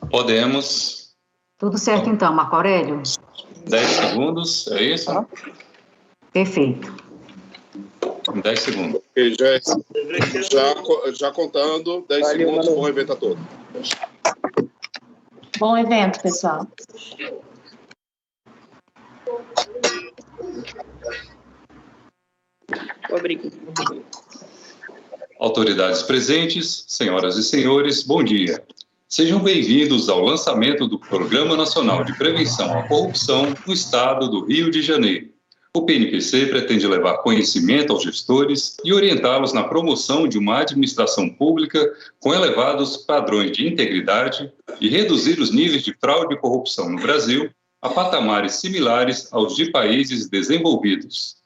Podemos. Tudo certo então, Marco Aurélio? 10 segundos, é isso? Perfeito. 10 segundos. Ok, já contando, 10 segundos, bom evento a todos. Bom evento, pessoal. Obrigado. Autoridades presentes, senhoras e senhores, bom dia. Sejam bem-vindos ao lançamento do Programa Nacional de Prevenção à Corrupção no Estado do Rio de Janeiro. O PNPC pretende levar conhecimento aos gestores e orientá-los na promoção de uma administração pública com elevados padrões de integridade e reduzir os níveis de fraude e corrupção no Brasil a patamares similares aos de países desenvolvidos.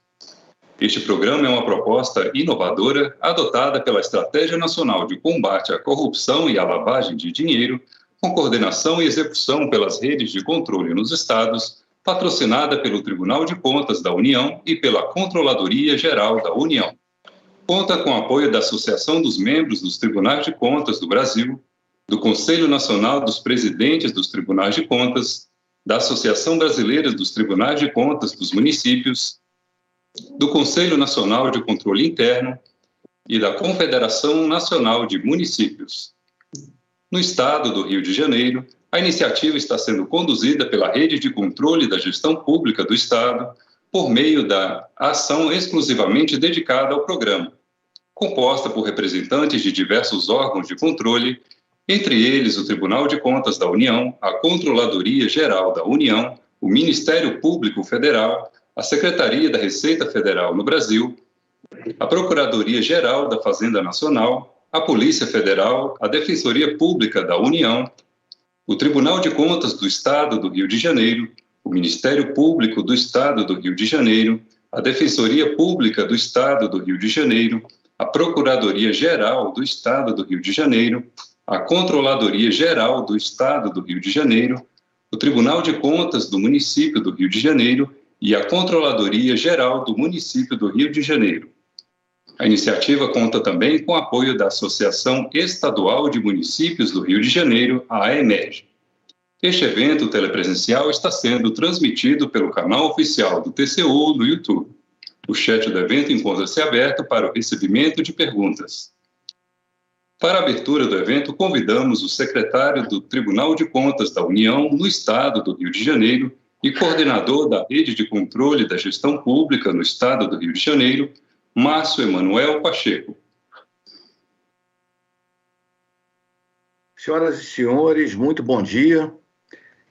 Este programa é uma proposta inovadora adotada pela Estratégia Nacional de Combate à Corrupção e à Lavagem de Dinheiro, com coordenação e execução pelas redes de controle nos estados, patrocinada pelo Tribunal de Contas da União e pela Controladoria Geral da União. Conta com o apoio da Associação dos Membros dos Tribunais de Contas do Brasil, do Conselho Nacional dos Presidentes dos Tribunais de Contas, da Associação Brasileira dos Tribunais de Contas dos Municípios, do Conselho Nacional de Controle Interno e da Confederação Nacional de Municípios. No estado do Rio de Janeiro, a iniciativa está sendo conduzida pela Rede de Controle da Gestão Pública do Estado por meio da ação exclusivamente dedicada ao programa, composta por representantes de diversos órgãos de controle, entre eles o Tribunal de Contas da União, a Controladoria Geral da União, o Ministério Público Federal, a Secretaria da Receita Federal no Brasil, a Procuradoria-Geral da Fazenda Nacional, a Polícia Federal, a Defensoria Pública da União, o Tribunal de Contas do Estado do Rio de Janeiro, o Ministério Público do Estado do Rio de Janeiro, a Defensoria Pública do Estado do Rio de Janeiro, a Procuradoria-Geral do Estado do Rio de Janeiro, a Controladoria-Geral do Estado do Rio de Janeiro, o Tribunal de Contas do Município do Rio de Janeiro e a Controladoria Geral do Município do Rio de Janeiro. A iniciativa conta também com o apoio da Associação Estadual de Municípios do Rio de Janeiro, a AEMERG. Este evento telepresencial está sendo transmitido pelo canal oficial do TCU no YouTube. O chat do evento encontra-se aberto para o recebimento de perguntas. Para a abertura do evento, convidamos o secretário do Tribunal de Contas da União no Estado do Rio de Janeiro e coordenador da Rede de Controle da Gestão Pública no Estado do Rio de Janeiro, Márcio Emanuel Pacheco. Senhoras e senhores, muito bom dia.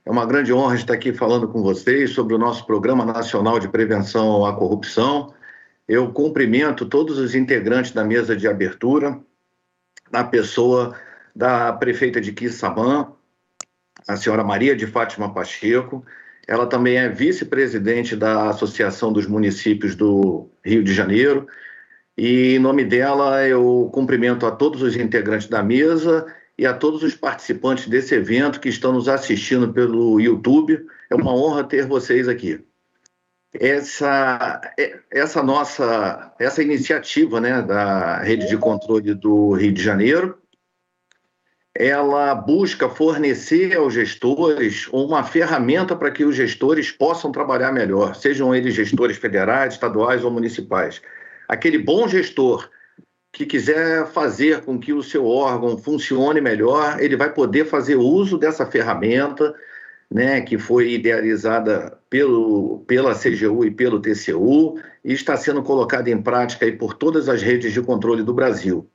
É uma grande honra estar aqui falando com vocês sobre o nosso Programa Nacional de Prevenção à Corrupção. Eu cumprimento todos os integrantes da mesa de abertura, na pessoa da prefeita de Quissamã, a senhora Maria de Fátima Pacheco. Ela também é vice-presidente da Associação dos Municípios do Rio de Janeiro. E, em nome dela, eu cumprimento a todos os integrantes da mesa e a todos os participantes desse evento que estão nos assistindo pelo YouTube. É uma honra ter vocês aqui. Essa iniciativa, né, da Rede de Controle do Rio de Janeiro, ela busca fornecer aos gestores uma ferramenta para que os gestores possam trabalhar melhor, sejam eles gestores federais, estaduais ou municipais. Aquele bom gestor que quiser fazer com que o seu órgão funcione melhor, ele vai poder fazer uso dessa ferramenta, né, que foi idealizada pela CGU e pelo TCU e está sendo colocada em prática aí por todas as redes de controle do Brasil.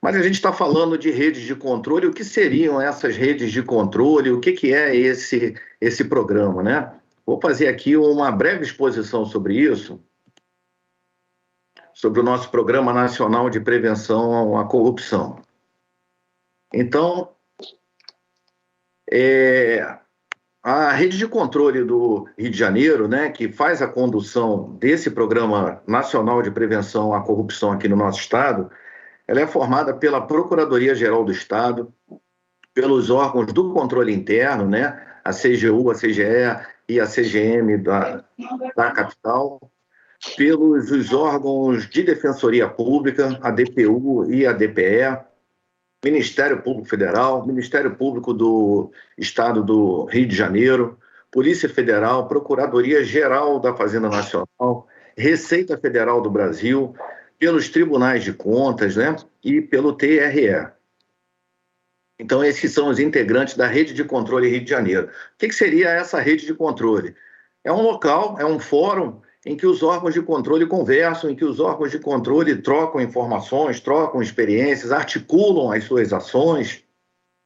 Mas a gente está falando de redes de controle, o que seriam essas redes de controle, o que é esse programa, né? Vou fazer aqui uma breve exposição sobre isso, sobre o nosso Programa Nacional de Prevenção à Corrupção. Então, a rede de controle do Rio de Janeiro, né, que faz a condução desse Programa Nacional de Prevenção à Corrupção aqui no nosso estado, ela é formada pela Procuradoria-Geral do Estado, pelos órgãos do controle interno, né, a CGU, a CGE e a CGM da capital, pelos órgãos de Defensoria Pública, a DPU e a DPE, Ministério Público Federal, Ministério Público do Estado do Rio de Janeiro, Polícia Federal, Procuradoria-Geral da Fazenda Nacional, Receita Federal do Brasil, pelos tribunais de contas, né, e pelo TRE. Então, esses são os integrantes da Rede de Controle Rio de Janeiro. O que seria essa rede de controle? É um local, é um fórum em que os órgãos de controle conversam, em que os órgãos de controle trocam informações, trocam experiências, articulam as suas ações.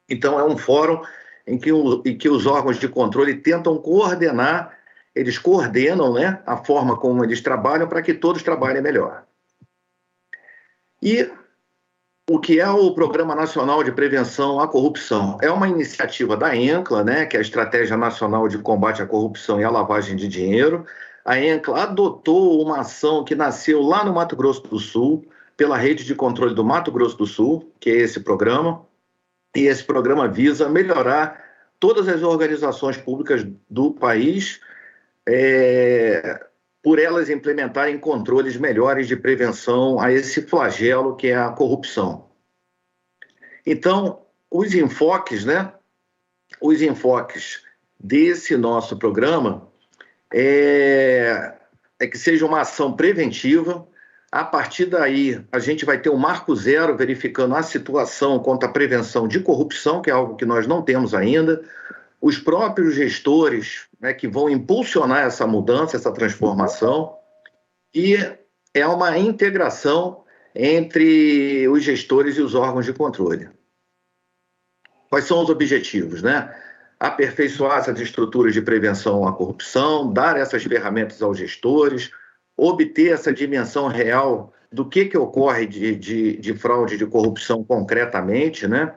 Então, é um fórum em que os órgãos de controle tentam coordenar, eles coordenam, né, a forma como eles trabalham para que todos trabalhem melhor. E o que é o Programa Nacional de Prevenção à Corrupção? É uma iniciativa da ENCLA, né, que é a Estratégia Nacional de Combate à Corrupção e à Lavagem de Dinheiro. A ENCLA adotou uma ação que nasceu lá no Mato Grosso do Sul, pela Rede de Controle do Mato Grosso do Sul, que é esse programa, e esse programa visa melhorar todas as organizações públicas do país, por elas implementarem controles melhores de prevenção a esse flagelo que é a corrupção. Então, os enfoques, né? Os enfoques desse nosso programa é que seja uma ação preventiva. A partir daí, a gente vai ter um marco zero verificando a situação quanto à prevenção de corrupção, que é algo que nós não temos ainda. Os próprios gestores, né, que vão impulsionar essa mudança, essa transformação, e é uma integração entre os gestores e os órgãos de controle. Quais são os objetivos, né? Aperfeiçoar essas estruturas de prevenção à corrupção, dar essas ferramentas aos gestores, obter essa dimensão real do que ocorre de fraude, de corrupção concretamente, né?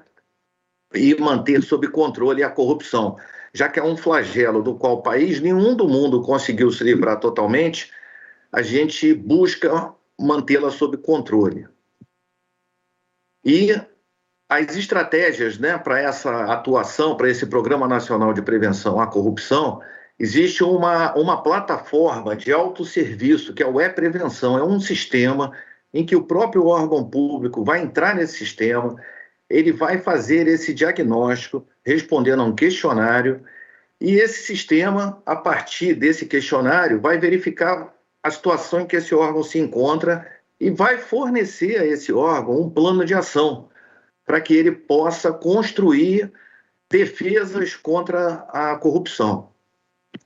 E manter sob controle a corrupção, já que é um flagelo do qual país nenhum do mundo conseguiu se livrar totalmente, a gente busca mantê-la sob controle. E as estratégias, né, para essa atuação, para esse Programa Nacional de Prevenção à Corrupção, existe uma plataforma de autosserviço, que é o E-Prevenção. É um sistema em que o próprio órgão público vai entrar nesse sistema, ele vai fazer esse diagnóstico, respondendo a um questionário, e esse sistema, a partir desse questionário, vai verificar a situação em que esse órgão se encontra e vai fornecer a esse órgão um plano de ação para que ele possa construir defesas contra a corrupção.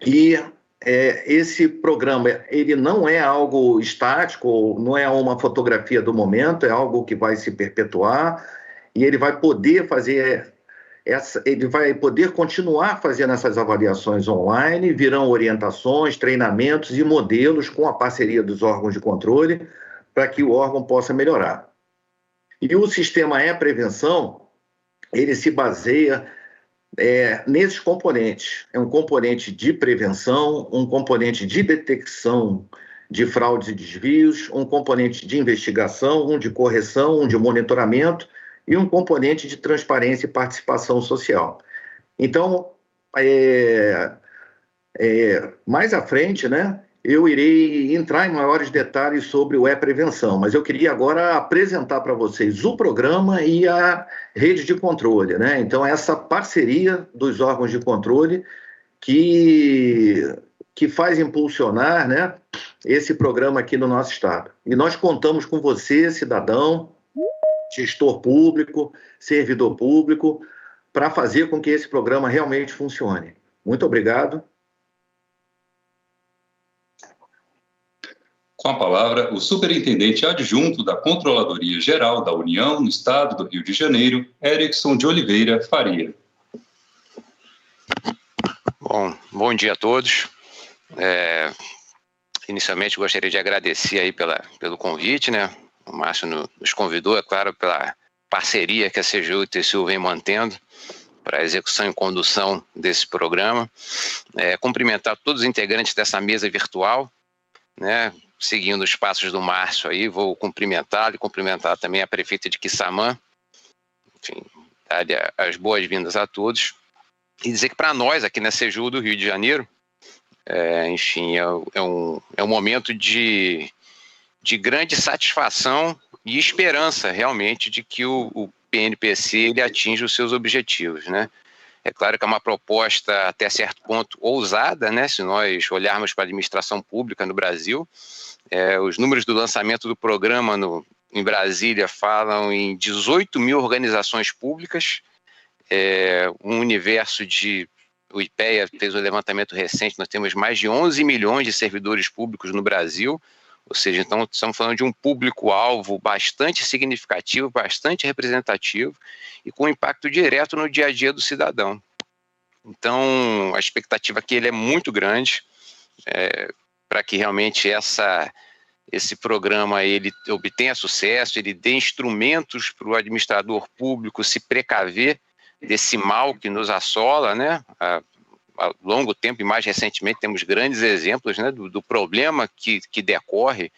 E esse programa, ele não é algo estático, não é uma fotografia do momento, é algo que vai se perpetuar, e ele vai poder fazer ele vai poder continuar fazendo essas avaliações online, virão orientações, treinamentos e modelos com a parceria dos órgãos de controle para que o órgão possa melhorar. E o sistema E-Prevenção, ele se baseia nesses componentes. É um componente de prevenção, um componente de detecção de fraudes e desvios, um componente de investigação, um de correção, um de monitoramento e um componente de transparência e participação social. Então, mais à frente, né, eu irei entrar em maiores detalhes sobre o E-Prevenção, mas eu queria agora apresentar para vocês o programa e a rede de controle, né? Então, essa parceria dos órgãos de controle que faz impulsionar, né, esse programa aqui no nosso estado. E nós contamos com você, cidadão, gestor público, servidor público, para fazer com que esse programa realmente funcione. Muito obrigado. Com a palavra, o superintendente adjunto da Controladoria Geral da União no Estado do Rio de Janeiro, Erickson de Oliveira Faria. Bom dia a todos. Inicialmente, gostaria de agradecer aí pelo convite, né? O Márcio nos convidou, é claro, pela parceria que a CGU e o TCU vem mantendo para a execução e condução desse programa. Cumprimentar todos os integrantes dessa mesa virtual, né? Seguindo os passos do Márcio aí, vou cumprimentá-lo e cumprimentar também a prefeita de Quissamã. Enfim, dar as boas-vindas a todos. E dizer que para nós, aqui na CGU do Rio de Janeiro, enfim, é um momento de grande satisfação e esperança, realmente, de que o PNPC ele atinja os seus objetivos, né? É claro que é uma proposta até certo ponto ousada, né? Se nós olharmos para a administração pública no Brasil, os números do lançamento do programa em Brasília falam em 18 mil organizações públicas, um universo o IPEA fez um levantamento recente, nós temos mais de 11 milhões de servidores públicos no Brasil, ou seja, então estamos falando de um público-alvo bastante significativo, bastante representativo e com impacto direto no dia a dia do cidadão. Então, a expectativa aqui é muito grande para que realmente esse programa ele obtenha sucesso, ele dê instrumentos para o administrador público se precaver desse mal que nos assola, né? Há longo tempo e mais recentemente temos grandes exemplos, né, do problema que decorre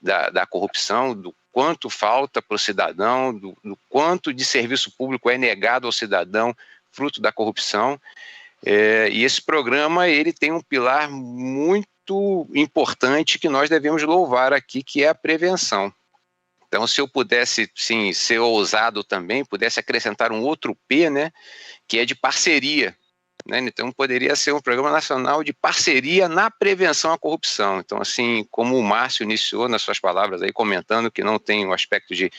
da corrupção, do quanto falta para o cidadão, do quanto de serviço público é negado ao cidadão fruto da corrupção. E esse programa ele tem um pilar muito importante que nós devemos louvar aqui, que é a prevenção. Então, se eu pudesse, sim, ser ousado também, pudesse acrescentar um outro P, né, que é de parceria, né? Então, poderia ser um programa nacional de parceria na prevenção à corrupção. Então, assim, como o Márcio iniciou nas suas palavras aí, comentando que não tem um aspecto de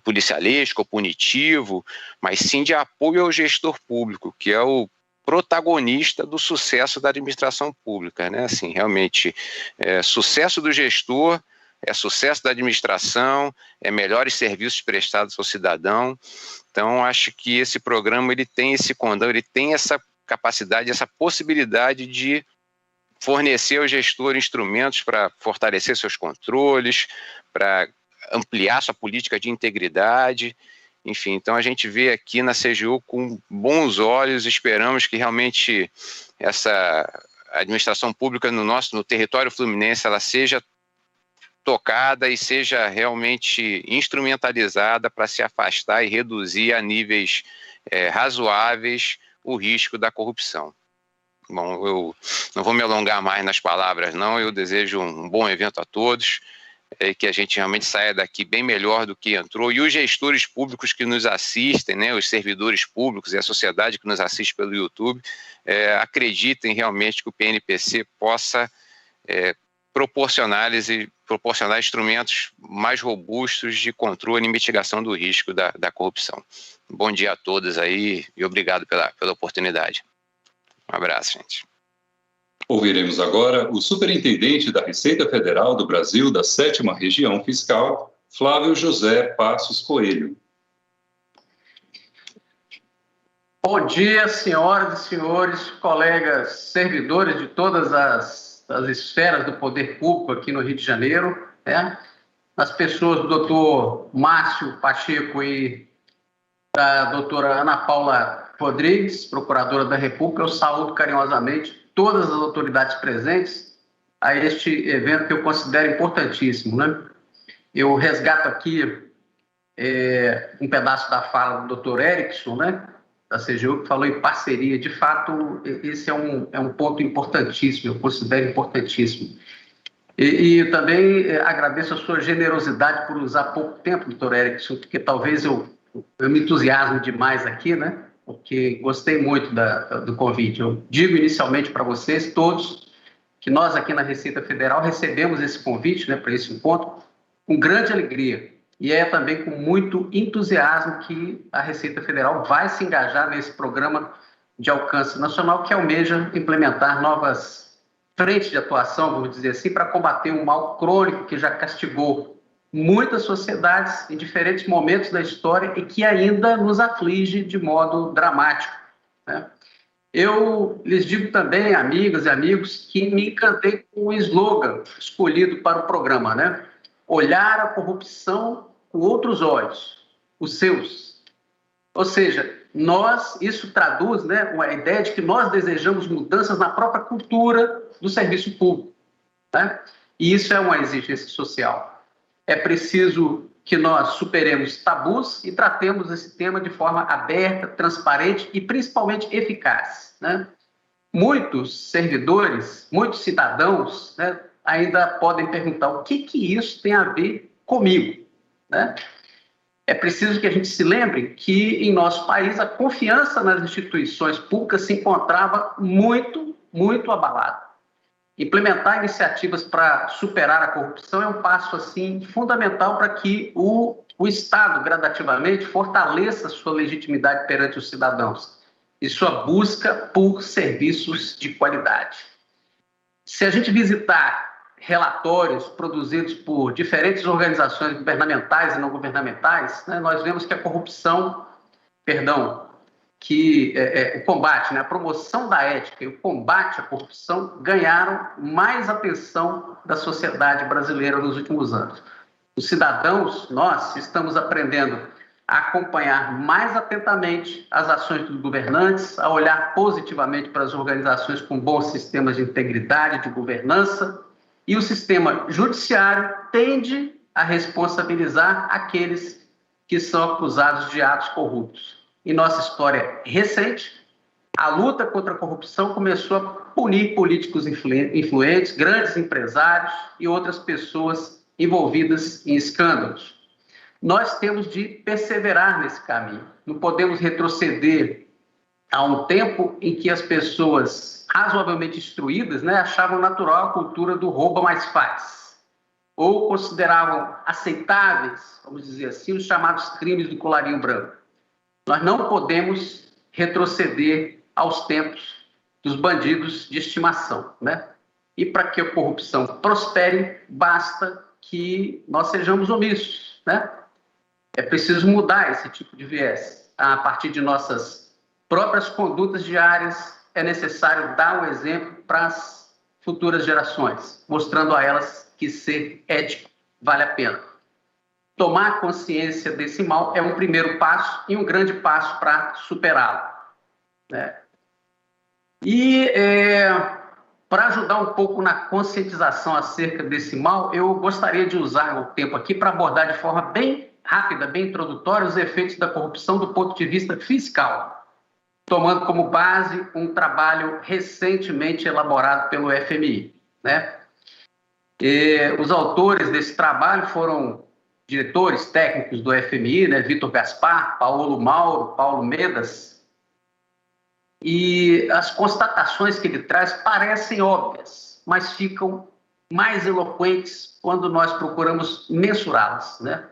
policialesco ou punitivo, mas sim de apoio ao gestor público, que é o protagonista do sucesso da administração pública, né? Assim, realmente, sucesso do gestor é sucesso da administração, é melhores serviços prestados ao cidadão. Então, acho que esse programa ele tem esse condão, ele tem essa capacidade, essa possibilidade de fornecer ao gestor instrumentos para fortalecer seus controles, para ampliar sua política de integridade. Enfim, então a gente vê aqui na CGU com bons olhos, esperamos que realmente essa administração pública no território fluminense ela seja tocada e seja realmente instrumentalizada para se afastar e reduzir a níveis razoáveis o risco da corrupção. Bom, eu não vou me alongar mais nas palavras, não. Eu desejo um bom evento a todos, que a gente realmente saia daqui bem melhor do que entrou. E os gestores públicos que nos assistem, né, os servidores públicos e a sociedade que nos assiste pelo YouTube, acreditem realmente que o PNPC possa proporcionar instrumentos mais robustos de controle e mitigação do risco da corrupção. Bom dia a todos aí e obrigado pela oportunidade. Um abraço, gente. Ouviremos agora o Superintendente da Receita Federal do Brasil da 7ª Região Fiscal, Flávio José Passos Coelho. Bom dia, senhoras e senhores, colegas servidores de todas as esferas do poder público aqui no Rio de Janeiro, né? As pessoas do doutor Márcio Pacheco e da doutora Ana Paula Rodrigues, procuradora da República, eu saúdo carinhosamente todas as autoridades presentes a este evento que eu considero importantíssimo, né? Eu resgato aqui um pedaço da fala do doutor Erickson, né, da CGU, que falou em parceria. De fato, esse é um ponto importantíssimo, eu considero importantíssimo. E também agradeço a sua generosidade por usar pouco tempo, doutor Erickson, porque talvez eu me entusiasmo demais aqui, né? Porque gostei muito do convite. Eu digo inicialmente para vocês todos que nós aqui na Receita Federal recebemos esse convite, né, para esse encontro com grande alegria. E é também com muito entusiasmo que a Receita Federal vai se engajar nesse programa de alcance nacional que almeja implementar novas frentes de atuação, vamos dizer assim, para combater um mal crônico que já castigou muitas sociedades em diferentes momentos da história e que ainda nos aflige de modo dramático, né? Eu lhes digo também, amigas e amigos, que me encantei com o slogan escolhido para o programa, né? Olhar a corrupção com outros olhos, os seus. Ou seja, isso traduz, né, a ideia de que nós desejamos mudanças na própria cultura do serviço público, né? E isso é uma exigência social. É preciso que nós superemos tabus e tratemos esse tema de forma aberta, transparente e principalmente eficaz, né? Muitos servidores, muitos cidadãos, né, ainda podem perguntar o que isso tem a ver comigo, né? É preciso que a gente se lembre que, em nosso país, a confiança nas instituições públicas se encontrava muito, muito abalada. Implementar iniciativas para superar a corrupção é um passo, assim, fundamental para que o Estado, gradativamente, fortaleça sua legitimidade perante os cidadãos e sua busca por serviços de qualidade. Se a gente visitar relatórios produzidos por diferentes organizações governamentais e não governamentais, né, nós vemos que a corrupção, o combate, né, a promoção da ética e o combate à corrupção ganharam mais atenção da sociedade brasileira nos últimos anos. Os cidadãos, nós, estamos aprendendo a acompanhar mais atentamente as ações dos governantes, a olhar positivamente para as organizações com bons sistemas de integridade, de governança, e o sistema judiciário tende a responsabilizar aqueles que são acusados de atos corruptos. Em nossa história recente, a luta contra a corrupção começou a punir políticos influentes, grandes empresários e outras pessoas envolvidas em escândalos. Nós temos de perseverar nesse caminho. Não podemos retroceder a um tempo em que as pessoas razoavelmente instruídas, né, achavam natural a cultura do rouba mais faz, ou consideravam aceitáveis, vamos dizer assim, os chamados crimes do colarinho branco. Nós não podemos retroceder aos tempos dos bandidos de estimação, né? E para que a corrupção prospere, basta que nós sejamos omissos, né? É preciso mudar esse tipo de viés. A partir de nossas próprias condutas diárias, é necessário dar um exemplo para as futuras gerações, mostrando a elas que ser ético vale a pena. Tomar consciência desse mal é um primeiro passo e um grande passo para superá-lo, né? E para ajudar um pouco na conscientização acerca desse mal, eu gostaria de usar o tempo aqui para abordar de forma bem rápida, bem introdutória, os efeitos da corrupção do ponto de vista fiscal, tomando como base um trabalho recentemente elaborado pelo FMI, né? Os autores desse trabalho foram diretores técnicos do FMI, né? Vitor Gaspar, Paulo Mauro, Paulo Medas, e as constatações que ele traz parecem óbvias, mas ficam mais eloquentes quando nós procuramos mensurá-las, né?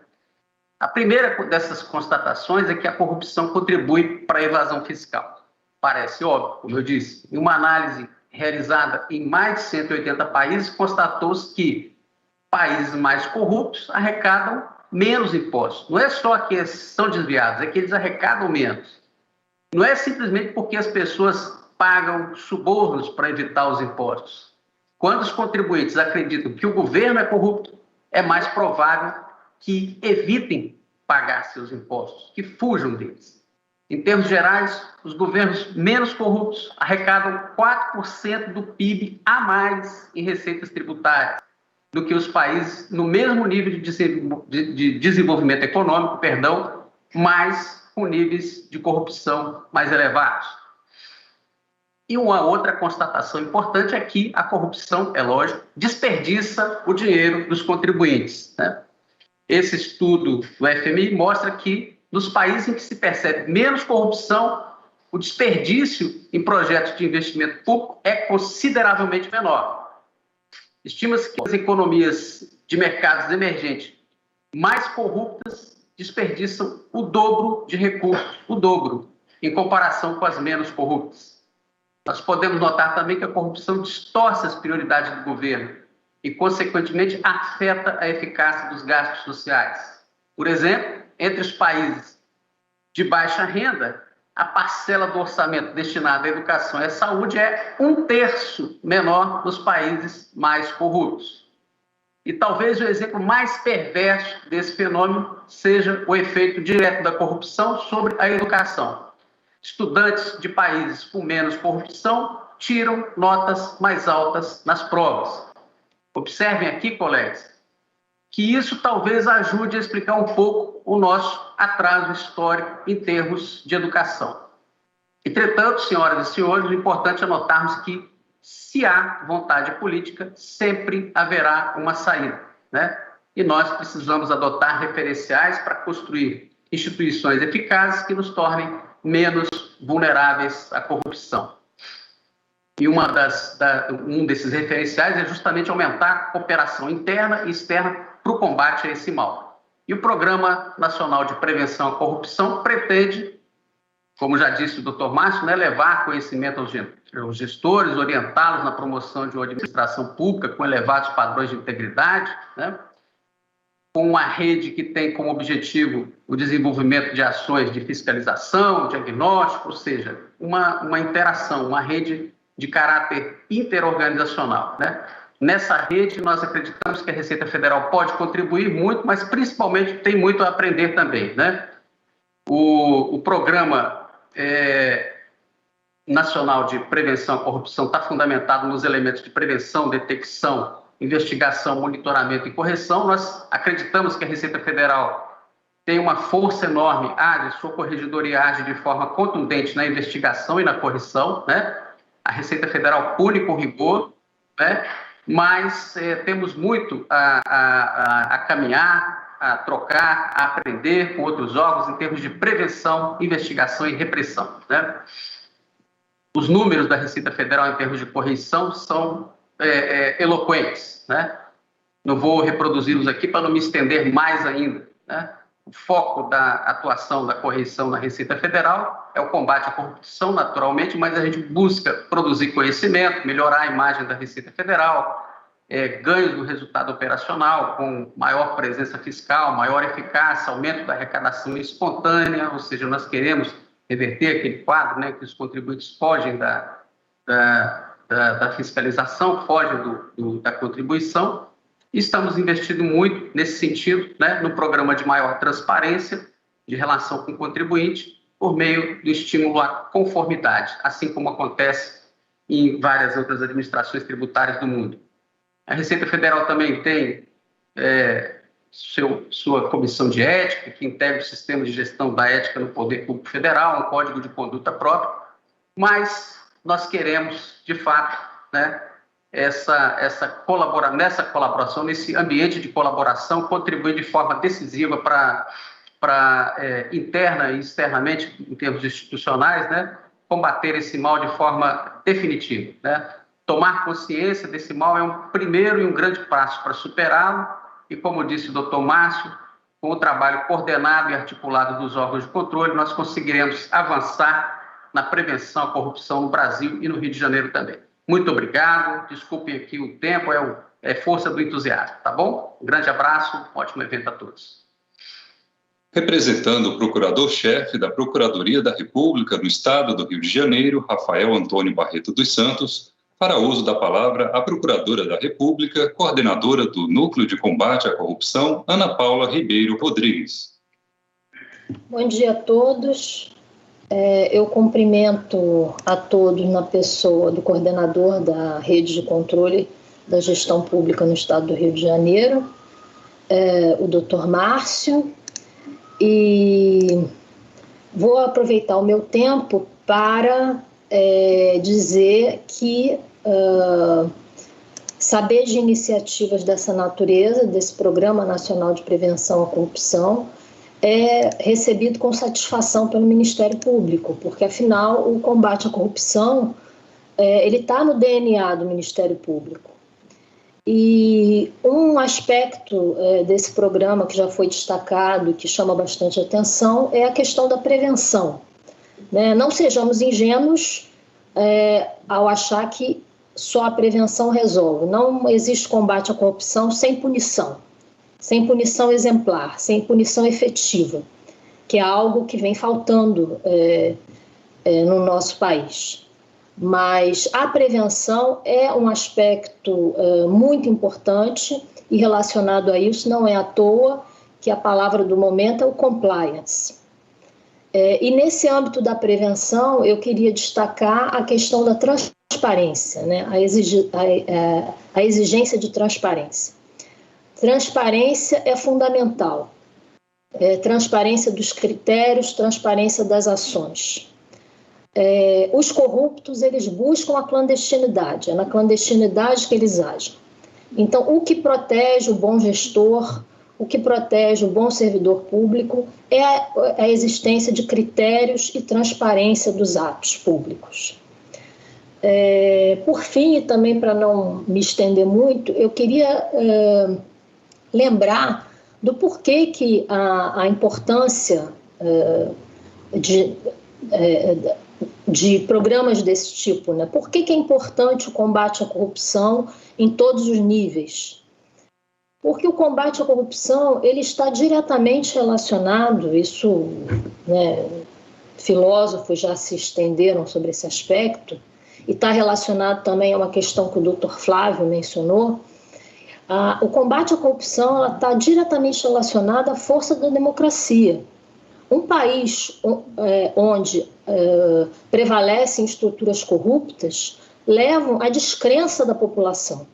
A primeira dessas constatações é que a corrupção contribui para a evasão fiscal. Parece óbvio, como eu disse. Em uma análise realizada em mais de 180 países, constatou-se que países mais corruptos arrecadam menos impostos. Não é só que eles são desviados, é que eles arrecadam menos. Não é simplesmente porque as pessoas pagam subornos para evitar os impostos. Quando os contribuintes acreditam que o governo é corrupto, é mais provável que evitem pagar seus impostos, que fujam deles. Em termos gerais, os governos menos corruptos arrecadam 4% do PIB a mais em receitas tributárias do que os países no mesmo nível de desenvolvimento econômico, mas com níveis de corrupção mais elevados. E uma outra constatação importante é que a corrupção, é lógico, desperdiça o dinheiro dos contribuintes, né? Esse estudo do FMI mostra que nos países em que se percebe menos corrupção, o desperdício em projetos de investimento público é consideravelmente menor. Estima-se que as economias de mercados emergentes mais corruptas desperdiçam o dobro de recursos, o dobro, em comparação com as menos corruptas. Nós podemos notar também que a corrupção distorce as prioridades do governo e, consequentemente, afeta a eficácia dos gastos sociais. Por exemplo, entre os países de baixa renda, a parcela do orçamento destinada à educação e à saúde é 1/3 menor nos países mais corruptos. E talvez o exemplo mais perverso desse fenômeno seja o efeito direto da corrupção sobre a educação. Estudantes de países com menos corrupção tiram notas mais altas nas provas. Observem aqui, colegas, que isso talvez ajude a explicar um pouco o nosso atraso histórico em termos de educação. Entretanto, senhoras e senhores, o importante é notarmos que, se há vontade política, sempre haverá uma saída, né? e nós precisamos adotar referenciais para construir instituições eficazes que nos tornem menos vulneráveis à corrupção. E um desses referenciais é justamente aumentar a cooperação interna e externa para o combate a esse mal. E o Programa Nacional de Prevenção à Corrupção pretende, como já disse o Dr. Márcio, né, levar conhecimento aos gestores, orientá-los na promoção de uma administração pública com elevados padrões de integridade, né, com uma rede que tem como objetivo o desenvolvimento de ações de fiscalização, diagnóstico, ou seja, uma interação, uma rede de caráter interorganizacional, né? Nessa rede, nós acreditamos que a Receita Federal pode contribuir muito, mas principalmente tem muito a aprender também, né? O Programa Nacional de Prevenção à Corrupção está fundamentado nos elementos de prevenção, detecção, investigação, monitoramento e correção. Nós acreditamos que a Receita Federal tem uma força enorme, sua corregedoria age de forma contundente na investigação e na correção, né? A Receita Federal pune com rigor, né? Mas temos muito a caminhar, a trocar, a aprender com outros órgãos em termos de prevenção, investigação e repressão, né? Os números da Receita Federal em termos de correção são eloquentes, né? Não vou reproduzi-los aqui para não me estender mais ainda, né? O foco da atuação da correção na Receita Federal é o combate à corrupção, naturalmente, mas a gente busca produzir conhecimento, melhorar a imagem da Receita Federal, ganhos do resultado operacional, com maior presença fiscal, maior eficácia, aumento da arrecadação espontânea, ou seja, nós queremos reverter aquele quadro, né, que os contribuintes fogem da fiscalização, fogem da contribuição. Estamos investindo muito nesse sentido, né, no programa de maior transparência de relação com o contribuinte, por meio do estímulo à conformidade, assim como acontece em várias outras administrações tributárias do mundo. A Receita Federal também tem sua comissão de ética, que integra o sistema de gestão da ética no Poder Público Federal, um código de conduta próprio, mas nós queremos, de fato, né, nessa colaboração, nesse ambiente de colaboração, contribuir de forma decisiva para interna e externamente, em termos institucionais, né, combater esse mal de forma definitiva, né? Tomar consciência desse mal é um primeiro e um grande passo para superá-lo, e como disse o Dr. Márcio, com o trabalho coordenado e articulado dos órgãos de controle, nós conseguiremos avançar na prevenção à corrupção no Brasil e no Rio de Janeiro também. Muito obrigado, desculpem aqui o tempo, é força do entusiasmo, tá bom? Um grande abraço, um ótimo evento a todos. Representando o Procurador-Chefe da Procuradoria da República no Estado do Rio de Janeiro, Rafael Antônio Barreto dos Santos, para uso da palavra a Procuradora da República, coordenadora do Núcleo de Combate à Corrupção, Ana Paula Ribeiro Rodrigues. Bom dia a todos. Eu cumprimento a todos na pessoa do coordenador da Rede de Controle da Gestão Pública no Estado do Rio de Janeiro, o Dr. Márcio, e vou aproveitar o meu tempo para dizer que saber de iniciativas dessa natureza, desse Programa Nacional de Prevenção à Corrupção, é recebido com satisfação pelo Ministério Público, porque, afinal, o combate à corrupção ele está no DNA do Ministério Público. E um aspecto desse programa que já foi destacado, que chama bastante atenção, é a questão da prevenção, né? Não sejamos ingênuos ao achar que só a prevenção resolve. Não existe combate à corrupção sem punição exemplar, sem punição efetiva, que é algo que vem faltando no nosso país. Mas a prevenção é um aspecto muito importante, e relacionado a isso não é à toa que a palavra do momento é o compliance. E nesse âmbito da prevenção, eu queria destacar a questão da transparência, né? A exigência de transparência. Transparência é fundamental. Transparência dos critérios, transparência das ações. Os corruptos, eles buscam a clandestinidade, é na clandestinidade que eles agem. Então, o que protege o bom gestor, o que protege o bom servidor público é a existência de critérios e transparência dos atos públicos. Por fim, e também para não me estender muito, eu queria lembrar do porquê que a importância de programas desse tipo, né? Por que é importante o combate à corrupção em todos os níveis? Porque o combate à corrupção ele está diretamente relacionado, isso, né, filósofos já se estenderam sobre esse aspecto, e está relacionado também a uma questão que o Dr. Flávio mencionou. O combate à corrupção está diretamente relacionado à força da democracia. Um país onde prevalecem estruturas corruptas levam à descrença da população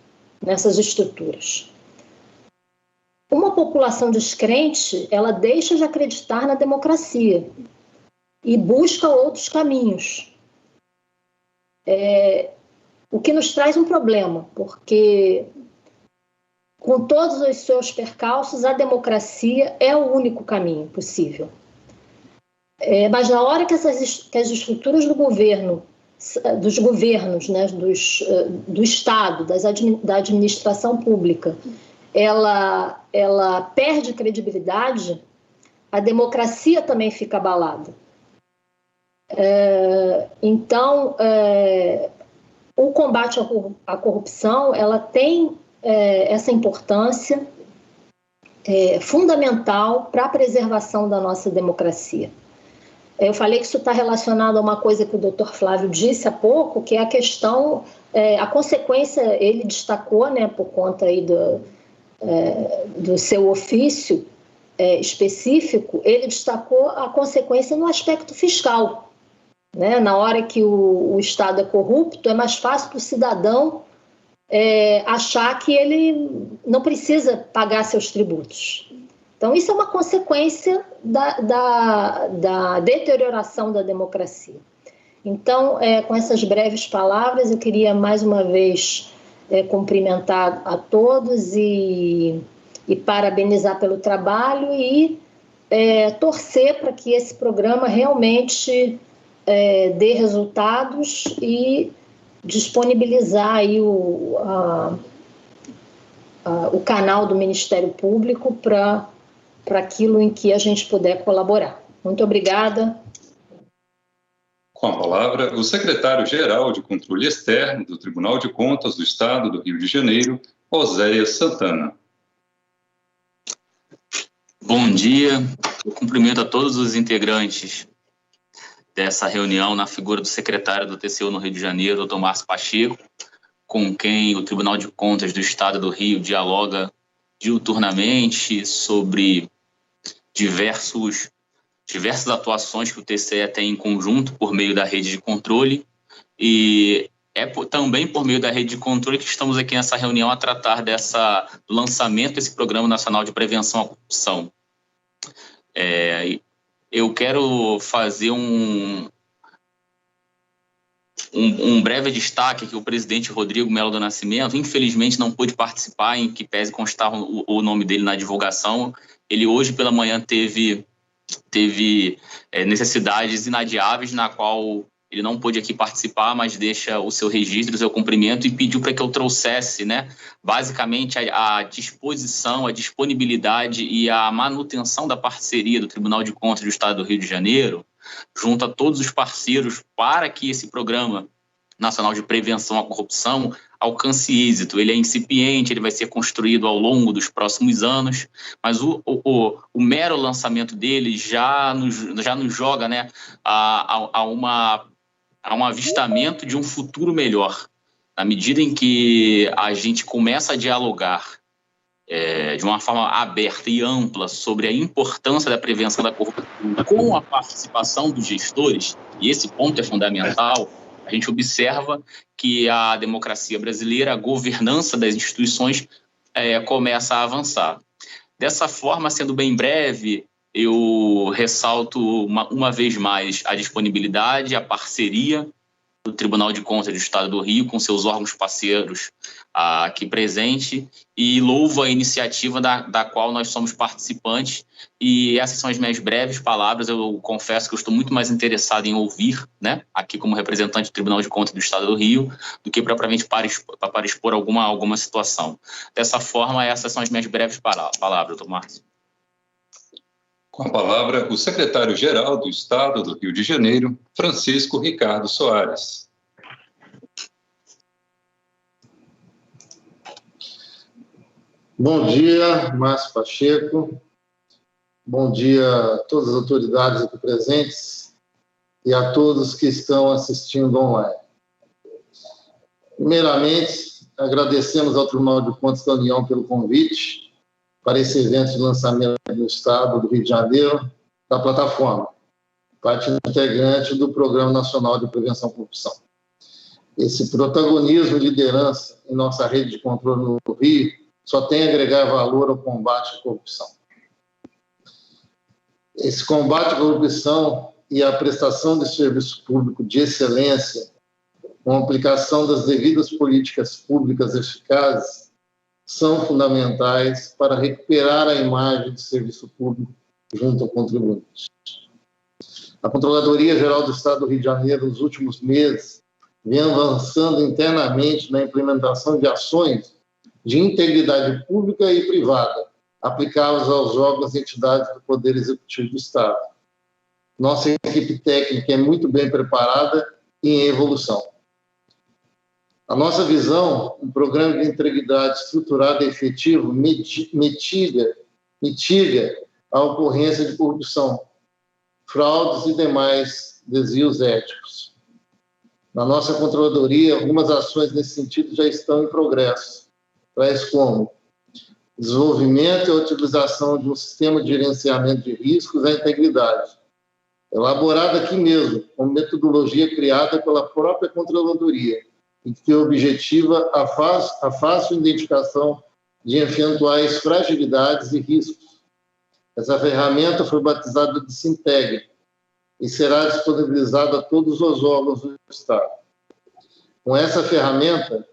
nessas estruturas. Uma população descrente, ela deixa de acreditar na democracia e busca outros caminhos. O que nos traz um problema, porque com todos os seus percalços, a democracia é o único caminho possível. Mas na hora que as estruturas do governo, dos governos, né, do Estado, da administração pública, ela perde credibilidade, a democracia também fica abalada. Então, o combate à corrupção, ela tem essa importância fundamental para a preservação da nossa democracia. Eu falei que isso está relacionado a uma coisa que o Dr. Flávio disse há pouco, que é a questão, a consequência, ele destacou, né, por conta aí do seu ofício específico, ele destacou a consequência no aspecto fiscal. Né? Na hora que o Estado é corrupto, é mais fácil para o cidadão achar que ele não precisa pagar seus tributos. Então, isso é uma consequência da deterioração da democracia. Então, com essas breves palavras, eu queria mais uma vez cumprimentar a todos e parabenizar pelo trabalho e torcer para que esse programa realmente dê resultados e disponibilizar aí o canal do Ministério Público para aquilo em que a gente puder colaborar. Muito obrigada. Com a palavra, o secretário-geral de Controle Externo do Tribunal de Contas do Estado do Rio de Janeiro, Oséias Santana. Bom dia, eu cumprimento a todos os integrantes dessa reunião na figura do secretário do TCU no Rio de Janeiro, Dr. Márcio Pacheco, com quem o Tribunal de Contas do Estado do Rio dialoga diuturnamente sobre diversas atuações que o TCE tem em conjunto por meio da rede de controle, e também por meio da rede de controle que estamos aqui nessa reunião a tratar do lançamento desse Programa Nacional de Prevenção à Corrupção. Eu quero fazer um breve destaque que o presidente Rodrigo Melo do Nascimento, infelizmente, não pôde participar, em que pese constar o nome dele na divulgação. Ele hoje pela manhã teve necessidades inadiáveis, na qual ele não pôde aqui participar, mas deixa o seu registro, o seu cumprimento, e pediu para que eu trouxesse, né, basicamente a disposição, a disponibilidade e a manutenção da parceria do Tribunal de Contas do Estado do Rio de Janeiro, junto a todos os parceiros, para que esse Programa Nacional de Prevenção à Corrupção alcance êxito. Ele é incipiente, ele vai ser construído ao longo dos próximos anos, mas o mero lançamento dele já nos joga, né, a um avistamento de um futuro melhor. Na medida em que a gente começa a dialogar de uma forma aberta e ampla sobre a importância da prevenção da corrupção com a participação dos gestores, e esse ponto é fundamental, a gente observa que a democracia brasileira, a governança das instituições começa a avançar. Dessa forma, sendo bem breve, eu ressalto uma vez mais a disponibilidade, a parceria do Tribunal de Contas do Estado do Rio, com seus órgãos parceiros aqui presente, e louvo a iniciativa da qual nós somos participantes. E essas são as minhas breves palavras. Eu confesso que eu estou muito mais interessado em ouvir, né, aqui como representante do Tribunal de Contas do Estado do Rio, do que propriamente para expor alguma situação. Dessa forma, essas são as minhas breves palavras, doutor Márcio. Com a palavra, o secretário-geral do Estado do Rio de Janeiro, Francisco Ricardo Soares. Bom dia, Márcio Pacheco. Bom dia a todas as autoridades aqui presentes e a todos que estão assistindo online. Primeiramente, agradecemos ao Tribunal de Contas da União pelo convite para esse evento de lançamento no Estado do Rio de Janeiro da plataforma, parte integrante do Programa Nacional de Prevenção à Corrupção. Esse protagonismo e liderança em nossa rede de controle no Rio só tem a agregar valor ao combate à corrupção. Esse combate à corrupção e a prestação de serviço público de excelência, com a aplicação das devidas políticas públicas eficazes, são fundamentais para recuperar a imagem de serviço público junto ao contribuinte. A Controladoria Geral do Estado do Rio de Janeiro, nos últimos meses, vem avançando internamente na implementação de ações de integridade pública e privada, aplicáveis aos órgãos e entidades do Poder Executivo do Estado. Nossa equipe técnica é muito bem preparada e em evolução. A nossa visão, um programa de integridade estruturado e efetivo mitiga a ocorrência de corrupção, fraudes e demais desvios éticos. Na nossa controladoria, algumas ações nesse sentido já estão em progresso, tais como desenvolvimento e a utilização de um sistema de gerenciamento de riscos à integridade, elaborado aqui mesmo, com metodologia criada pela própria controladoria, e que objetiva a fácil identificação de eventuais fragilidades e riscos. Essa ferramenta foi batizada de Sintegre e será disponibilizada a todos os órgãos do Estado. Com essa ferramenta,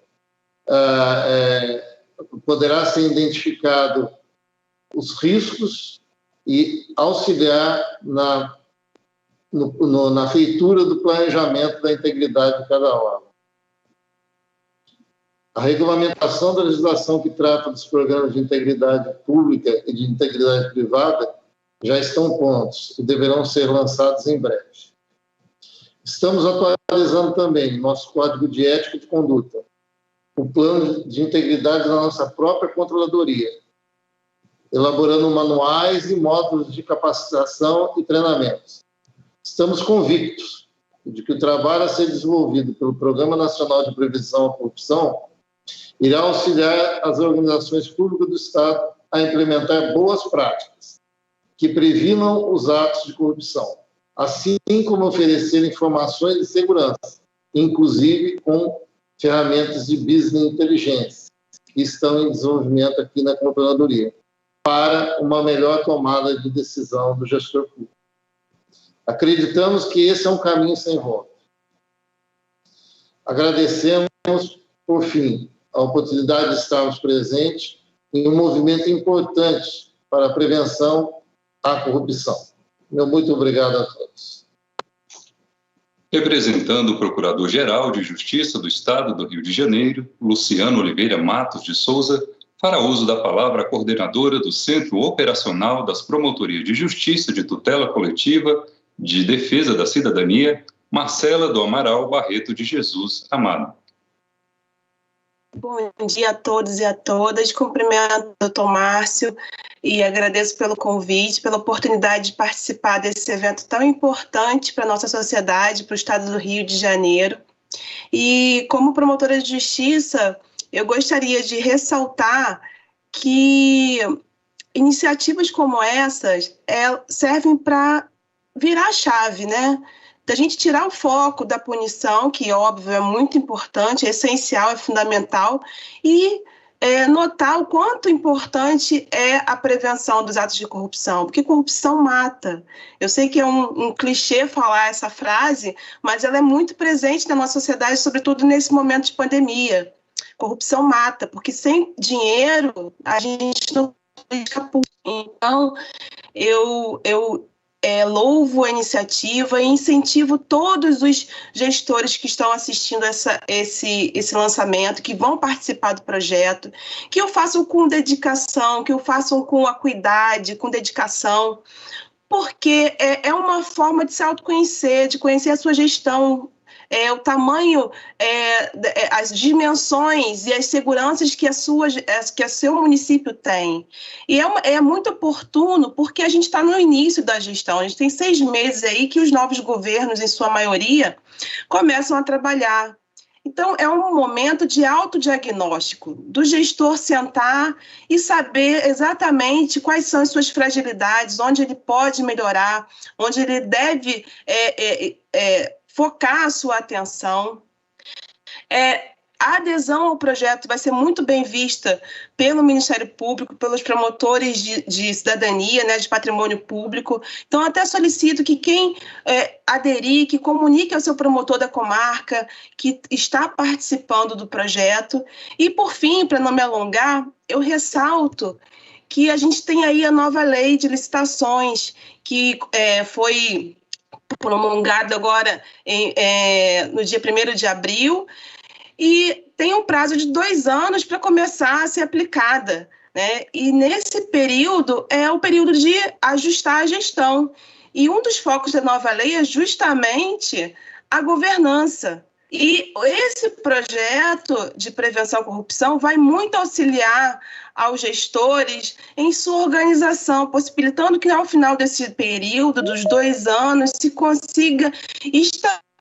poderá ser identificado os riscos e auxiliar na feitura do planejamento da integridade de cada órgão. A regulamentação da legislação que trata dos programas de integridade pública e de integridade privada já estão prontos e deverão ser lançados em breve. Estamos atualizando também nosso Código de Ética e de Conduta, o plano de integridade da nossa própria controladoria, elaborando manuais e módulos de capacitação e treinamentos. Estamos convictos de que o trabalho a ser desenvolvido pelo Programa Nacional de Prevenção à Corrupção irá auxiliar as organizações públicas do Estado a implementar boas práticas que previnam os atos de corrupção, assim como oferecer informações de segurança, inclusive com ferramentas de business intelligence, que estão em desenvolvimento aqui na Controladoria, para uma melhor tomada de decisão do gestor público. Acreditamos que esse é um caminho sem volta. Agradecemos, por fim, a oportunidade de estarmos presentes em um movimento importante para a prevenção à corrupção. Meu muito obrigado a todos. Representando o Procurador-Geral de Justiça do Estado do Rio de Janeiro, Luciano Oliveira Matos de Souza, fará uso da palavra a coordenadora do Centro Operacional das Promotorias de Justiça de Tutela Coletiva de Defesa da Cidadania, Marcela do Amaral Barreto de Jesus Amado. Bom dia a todos e a todas. Cumprimento o doutor Márcio e agradeço pelo convite, pela oportunidade de participar desse evento tão importante para a nossa sociedade, para o Estado do Rio de Janeiro. E como promotora de justiça, eu gostaria de ressaltar que iniciativas como essas servem para virar a chave, né? Da gente tirar o foco da punição, que, óbvio, é muito importante, é essencial, é fundamental, e notar o quanto importante é a prevenção dos atos de corrupção, porque corrupção mata. Eu sei que é um clichê falar essa frase, mas ela é muito presente na nossa sociedade, sobretudo nesse momento de pandemia. Corrupção mata, porque sem dinheiro a gente não política pública. Então, eu louvo a iniciativa e incentivo todos os gestores que estão assistindo esse lançamento, que vão participar do projeto, que o façam com dedicação, que o façam com acuidade, com dedicação, porque é uma forma de se autoconhecer, de conhecer a sua gestão, o tamanho, as dimensões e as seguranças que o seu município tem. E é muito oportuno, porque a gente está no início da gestão, a gente tem 6 meses aí que os novos governos, em sua maioria, começam a trabalhar. Então, é um momento de autodiagnóstico, do gestor sentar e saber exatamente quais são as suas fragilidades, onde ele pode melhorar, onde ele deve focar a sua atenção. A adesão ao projeto vai ser muito bem vista pelo Ministério Público, pelos promotores de cidadania, né, de patrimônio público. Então, até solicito que quem aderir, que comunique ao seu promotor da comarca que está participando do projeto. E, por fim, para não me alongar, eu ressalto que a gente tem aí a nova lei de licitações, que foi promulgado agora no dia 1º de abril, e tem um prazo de 2 anos para começar a ser aplicada, né? E nesse período é o período de ajustar a gestão. E um dos focos da nova lei é justamente a governança. E esse projeto de prevenção à corrupção vai muito auxiliar aos gestores em sua organização, possibilitando que ao final desse período, dos 2 anos, se consiga estabelecer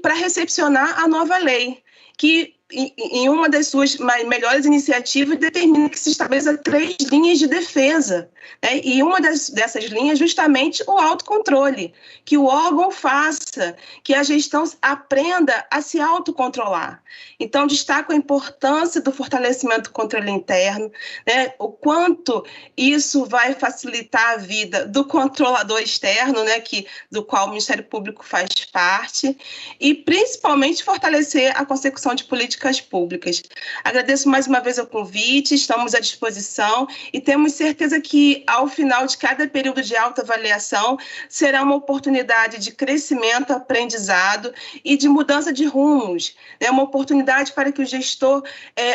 para recepcionar a nova lei, que em uma das suas melhores iniciativas determina que se estabeleça 3 linhas de defesa, né? E uma dessas linhas justamente o autocontrole, que o órgão faça, que a gestão aprenda a se autocontrolar. Então, destaco a importância do fortalecimento do controle interno, né? O quanto isso vai facilitar a vida do controlador externo, né? Do qual o Ministério Público faz parte, e principalmente fortalecer a consecução de políticas públicas. Agradeço mais uma vez o convite, estamos à disposição e temos certeza que, ao final de cada período de autoavaliação, será uma oportunidade de crescimento, aprendizado e de mudança de rumos, né? Uma oportunidade para que o gestor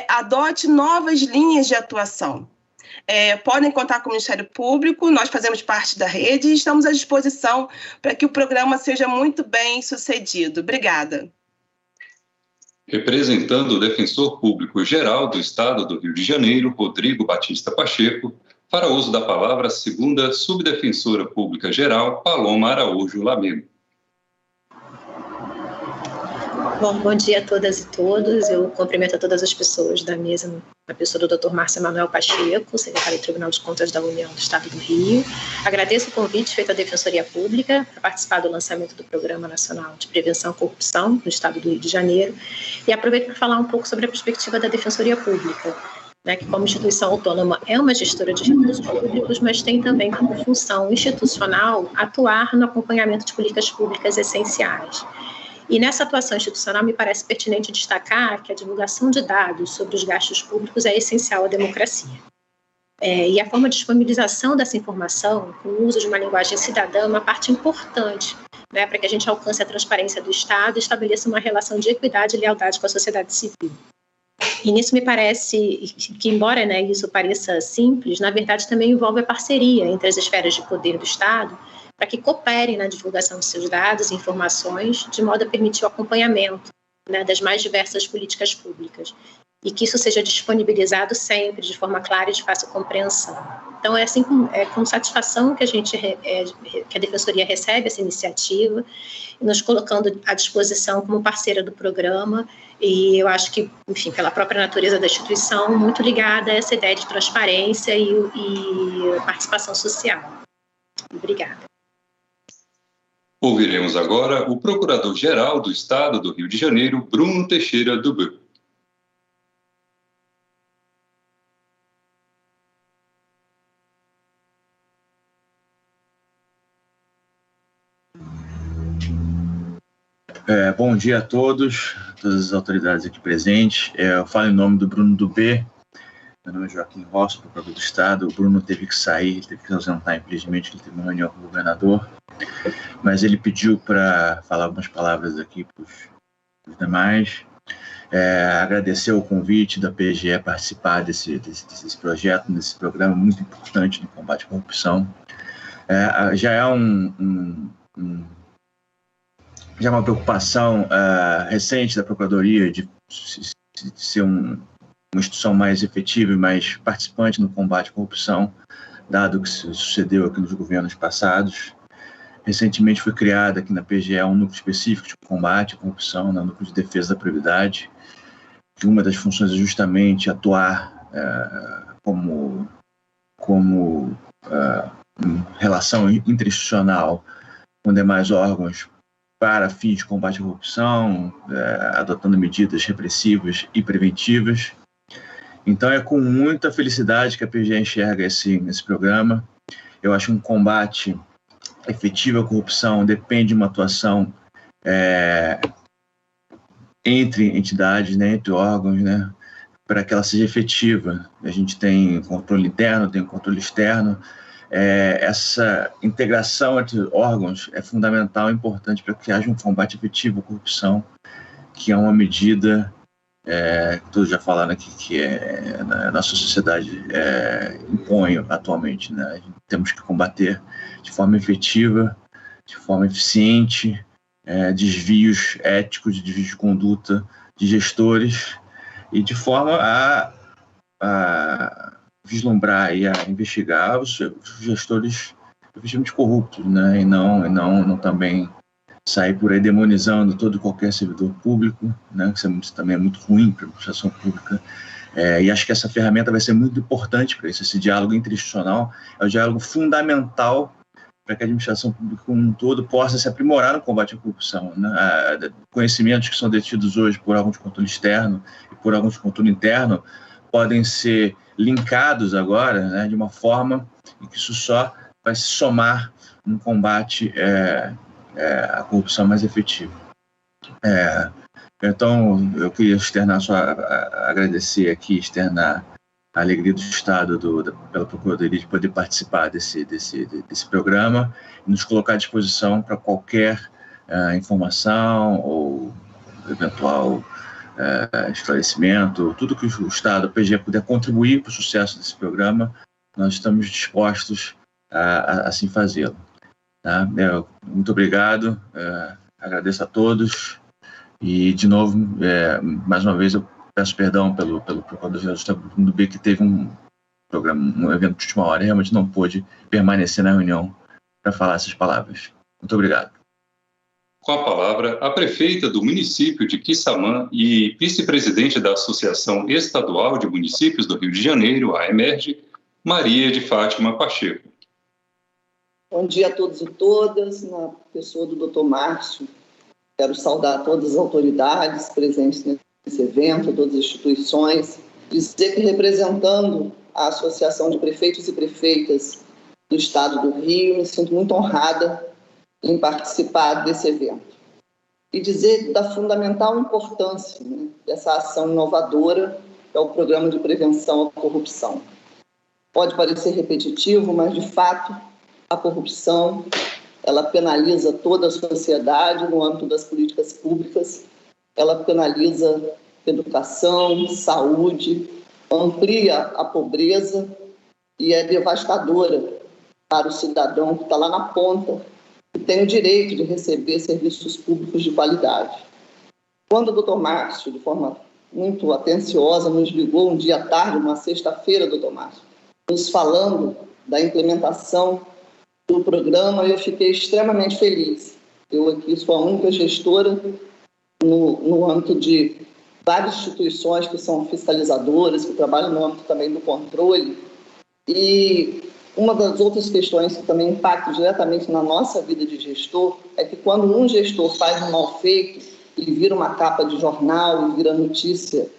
adote novas linhas de atuação. Podem contar com o Ministério Público, nós fazemos parte da rede e estamos à disposição para que o programa seja muito bem sucedido. Obrigada. Representando o Defensor Público Geral do Estado do Rio de Janeiro, Rodrigo Batista Pacheco, para uso da palavra a segunda Subdefensora Pública Geral, Paloma Araújo Lamego. Bom dia a todas e todos. Eu cumprimento a todas as pessoas da mesa, na pessoa do Dr. Márcio Emanuel Pacheco, secretário do Tribunal de Contas da União do Estado do Rio. Agradeço o convite feito à Defensoria Pública para participar do lançamento do Programa Nacional de Prevenção à Corrupção no Estado do Rio de Janeiro e aproveito para falar um pouco sobre a perspectiva da Defensoria Pública, né, que como instituição autônoma é uma gestora de recursos públicos, mas tem também como função institucional atuar no acompanhamento de políticas públicas essenciais. E nessa atuação institucional me parece pertinente destacar que a divulgação de dados sobre os gastos públicos é essencial à democracia. E a forma de disponibilização dessa informação, com o uso de uma linguagem cidadã, é uma parte importante, né, para que a gente alcance a transparência do Estado e estabeleça uma relação de equidade e lealdade com a sociedade civil. E nisso me parece que, embora, né, isso pareça simples, na verdade também envolve a parceria entre as esferas de poder do Estado para que cooperem na divulgação de seus dados e informações, de modo a permitir o acompanhamento, né, das mais diversas políticas públicas, e que isso seja disponibilizado sempre, de forma clara e de fácil compreensão. Então, é assim com satisfação que que a Defensoria recebe essa iniciativa, nos colocando à disposição como parceira do programa, e eu acho que, enfim, pela própria natureza da instituição, muito ligada a essa ideia de transparência e participação social. Obrigada. Ouviremos agora o Procurador-Geral do Estado do Rio de Janeiro, Bruno Teixeira Dubois. Bom dia a todas as autoridades aqui presentes. Eu falo em nome do Bruno Dubois. Meu nome é Joaquim Rossi, procurador do Estado. O Bruno teve que sair, teve que se ausentar, infelizmente, ele teve uma reunião com o governador. Mas ele pediu para falar algumas palavras aqui para os demais. Agradecer o convite da PGE participar desse projeto, desse programa muito importante no combate à corrupção. Já é uma preocupação recente da Procuradoria de ser uma instituição mais efetiva e mais participante no combate à corrupção, dado o que sucedeu aqui nos governos passados. Recentemente foi criado aqui na PGE um núcleo específico de combate à corrupção, no núcleo de defesa da probidade, que uma das funções é justamente atuar como relação interinstitucional com demais órgãos para fins de combate à corrupção, adotando medidas repressivas e preventivas. Então é com muita felicidade que a PGE enxerga esse programa. Eu acho que um combate efetivo à corrupção depende de uma atuação entre entidades, né, entre órgãos, né, para que ela seja efetiva. A gente tem controle interno, tem controle externo. Essa integração entre órgãos é fundamental e importante para que haja um combate efetivo à corrupção, que é uma medida, todos já falaram aqui, que a nossa sociedade impõe atualmente, né? Temos que combater de forma efetiva, de forma eficiente, desvios éticos, desvios de conduta de gestores, e de forma a vislumbrar e a investigar os gestores efetivamente corruptos, né? E não também sair por aí demonizando todo e qualquer servidor público, né? Isso também é muito ruim para a administração pública. E acho que essa ferramenta vai ser muito importante para isso. Esse diálogo interinstitucional é o diálogo fundamental para que a administração pública como um todo possa se aprimorar no combate à corrupção, né? Conhecimentos que são detidos hoje por órgãos de controle externo e por órgãos de controle interno podem ser linkados agora, né, de uma forma em que isso só vai se somar num combate à corrupção mais efetivo. Então, eu queria agradecer aqui, externar a alegria do Estado pela Procuradoria de poder participar desse programa e nos colocar à disposição para qualquer informação ou eventual esclarecimento, tudo que o Estado, a PGE, puder contribuir para o sucesso desse programa, nós estamos dispostos a assim fazê-lo. Tá? Muito obrigado, agradeço a todos e, de novo, mais uma vez, eu peço perdão pelo Procurador-Geral do Estado do B, que teve um evento de última hora e realmente não pôde permanecer na reunião para falar essas palavras. Muito obrigado. Com a palavra, a prefeita do município de Quissamã e vice-presidente da Associação Estadual de Municípios do Rio de Janeiro, a EMERGE, Maria de Fátima Pacheco. Bom dia a todos e todas. Na pessoa do Dr. Márcio, quero saudar todas as autoridades presentes nesse evento, todas as instituições, dizer que, representando a Associação de Prefeitos e Prefeitas do Estado do Rio, me sinto muito honrada em participar desse evento. E dizer da fundamental importância, né, dessa ação inovadora, que é o Programa de Prevenção à Corrupção. Pode parecer repetitivo, mas, de fato, a corrupção, ela penaliza toda a sociedade no âmbito das políticas públicas, ela penaliza educação, saúde, amplia a pobreza e é devastadora para o cidadão que está lá na ponta, que tem o direito de receber serviços públicos de qualidade. Quando o Dr. Márcio, de forma muito atenciosa, nos ligou um dia à tarde, uma sexta-feira, Dr. Márcio, nos falando da implementação do programa, eu fiquei extremamente feliz. Eu aqui sou a única gestora no âmbito de várias instituições que são fiscalizadoras, que trabalham no âmbito também do controle, e uma das outras questões que também impacta diretamente na nossa vida de gestor é que quando um gestor faz um mal feito e vira uma capa de jornal e vira notícia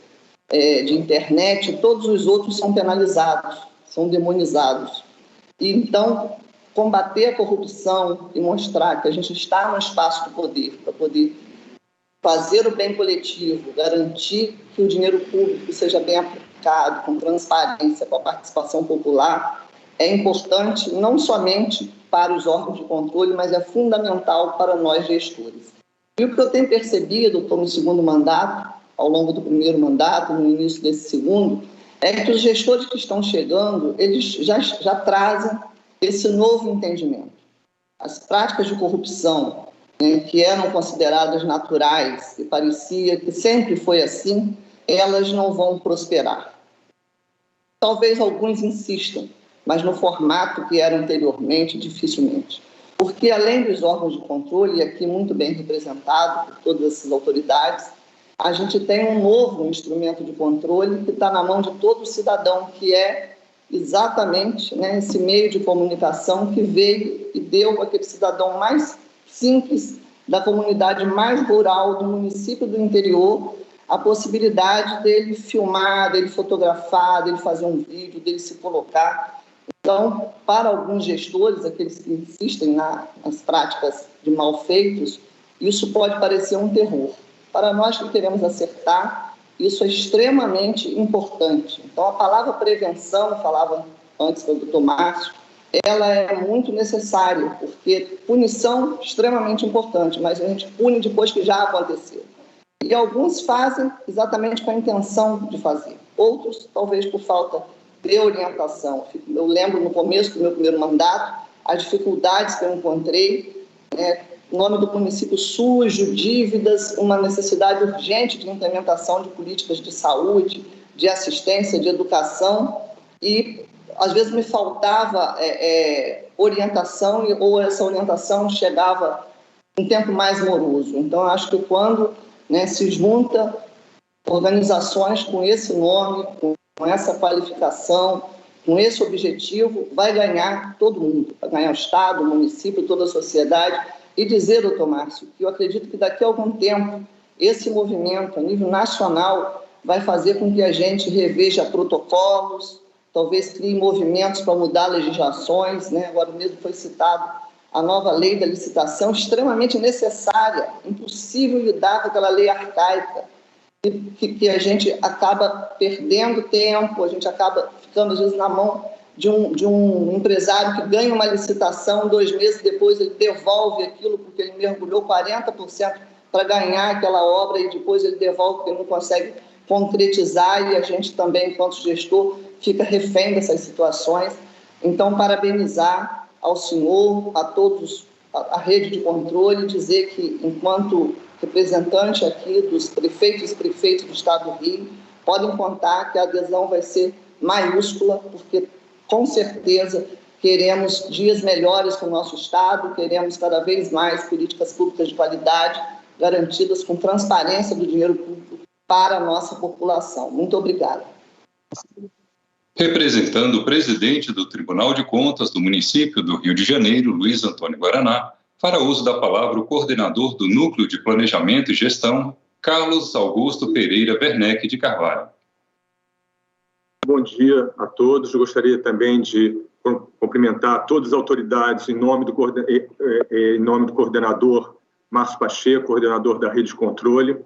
de internet, todos os outros são penalizados, são demonizados. E então, combater a corrupção e mostrar que a gente está no espaço do poder para poder fazer o bem coletivo, garantir que o dinheiro público seja bem aplicado, com transparência, com a participação popular, é importante não somente para os órgãos de controle, mas é fundamental para nós gestores. E o que eu tenho percebido, estou no segundo mandato, ao longo do primeiro mandato, no início desse segundo, é que os gestores que estão chegando, eles já trazem esse novo entendimento. As práticas de corrupção, que eram consideradas naturais, e parecia que sempre foi assim, elas não vão prosperar. Talvez alguns insistam, mas no formato que era anteriormente, dificilmente. Porque, além dos órgãos de controle, e aqui muito bem representado por todas essas autoridades, a gente tem um novo instrumento de controle que está na mão de todo cidadão, que é exatamente esse meio de comunicação que veio e deu àquele cidadão mais simples, da comunidade mais rural, do município do interior, a possibilidade dele filmar, dele fotografar, dele fazer um vídeo, dele se colocar. Então, para alguns gestores, aqueles que insistem nas práticas de malfeitos, isso pode parecer um terror. Para nós que queremos acertar, isso é extremamente importante. Então, a palavra prevenção, falava antes do doutor Márcio, ela é muito necessária, porque punição é extremamente importante, mas a gente pune depois que já aconteceu. E alguns fazem exatamente com a intenção de fazer, outros talvez por falta de orientação. Eu lembro no começo do meu primeiro mandato, as dificuldades que eu encontrei, nome do município sujo, dívidas, uma necessidade urgente de implementação de políticas de saúde, de assistência, de educação, e às vezes me faltava orientação, ou essa orientação chegava um tempo mais moroso. Então, acho que quando se junta organizações com esse nome, com essa qualificação, com esse objetivo, vai ganhar todo mundo, vai ganhar o Estado, o município, toda a sociedade. E dizer, doutor Márcio, que eu acredito que daqui a algum tempo esse movimento a nível nacional vai fazer com que a gente reveja protocolos, talvez crie movimentos para mudar legislações, Agora mesmo foi citado a nova lei da licitação, extremamente necessária, impossível lidar com aquela lei arcaica, que a gente acaba perdendo tempo, a gente acaba ficando, às vezes, na mão de um empresário que ganha uma licitação, 2 meses depois ele devolve aquilo porque ele mergulhou 40% para ganhar aquela obra e depois ele devolve porque ele não consegue concretizar, e a gente também, enquanto gestor, fica refém dessas situações. Então, parabenizar ao senhor, a todos, a rede de controle, dizer que, enquanto representante aqui dos prefeitos e prefeitos do Estado do Rio, podem contar que a adesão vai ser maiúscula, porque, com certeza, queremos dias melhores para o nosso Estado, queremos cada vez mais políticas públicas de qualidade, garantidas com transparência do dinheiro público para a nossa população. Muito obrigada. Representando o presidente do Tribunal de Contas do município do Rio de Janeiro, Luiz Antônio Guaraná, fará uso da palavra o coordenador do Núcleo de Planejamento e Gestão, Carlos Augusto Pereira Werneck de Carvalho. Bom dia a todos. Eu gostaria também de cumprimentar todas as autoridades em nome do coordenador Márcio Pacheco, coordenador da Rede de Controle,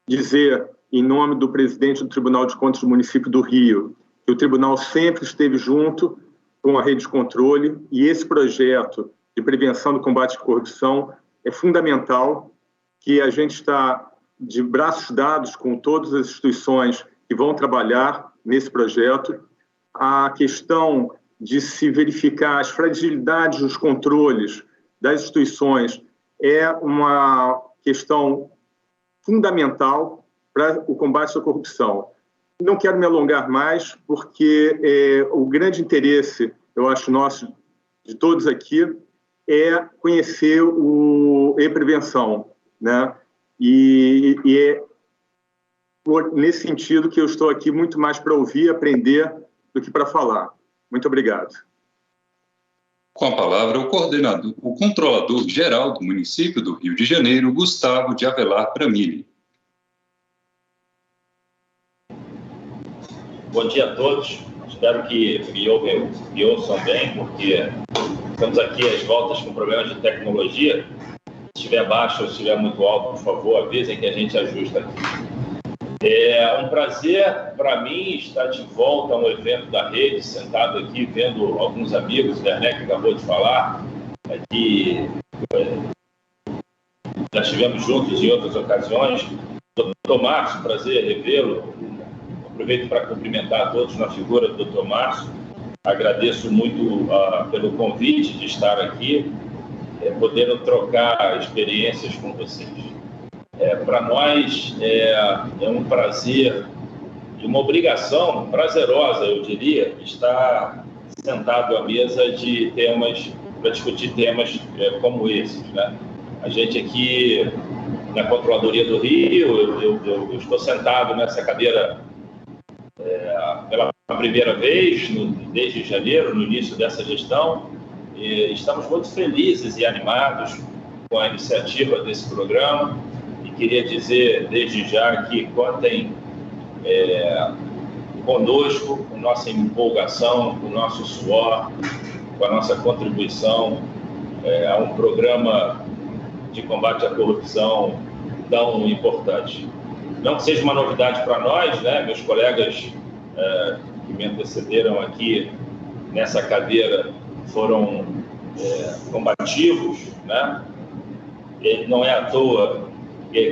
dizer, em nome do presidente do Tribunal de Contas do município do Rio, que o tribunal sempre esteve junto com a Rede de Controle, e esse projeto de prevenção do combate à corrupção é fundamental, que a gente está de braços dados com todas as instituições que vão trabalhar nesse projeto. A questão de se verificar as fragilidades dos controles das instituições é uma questão fundamental para o combate à corrupção. Não quero me alongar mais, porque o grande interesse, eu acho, nosso, de todos aqui, é conhecer a prevenção, E é nesse sentido que eu estou aqui muito mais para ouvir, aprender, do que para falar. Muito obrigado. Com a palavra, o controlador-geral do município do Rio de Janeiro, Gustavo de Avelar Pramini. Bom dia a todos. Espero que me ouçam bem, porque estamos aqui às voltas com problemas de tecnologia. Se estiver baixo ou se estiver muito alto, por favor, avisem que a gente ajusta aqui. É um prazer para mim estar de volta a um evento da rede, sentado aqui vendo alguns amigos, o Werneck acabou de falar, que já estivemos juntos em outras ocasiões. Dr. Márcio, prazer revê-lo. Aproveito para cumprimentar a todos na figura do Dr. Márcio. Agradeço muito pelo convite de estar aqui, podendo trocar experiências com vocês. Para nós é um prazer e uma obrigação prazerosa, eu diria, estar sentado à mesa de temas, para discutir temas como esses, né? A gente aqui na Controladoria do Rio, eu estou sentado nessa cadeira pela primeira vez, desde janeiro, no início dessa gestão, e estamos muito felizes e animados com a iniciativa desse programa. Queria dizer desde já que contem conosco, com nossa empolgação, com o nosso suor, com a nossa contribuição a um programa de combate à corrupção tão importante. Não que seja uma novidade para nós, né? Meus colegas que me antecederam aqui nessa cadeira foram combativos, né? E não é à toa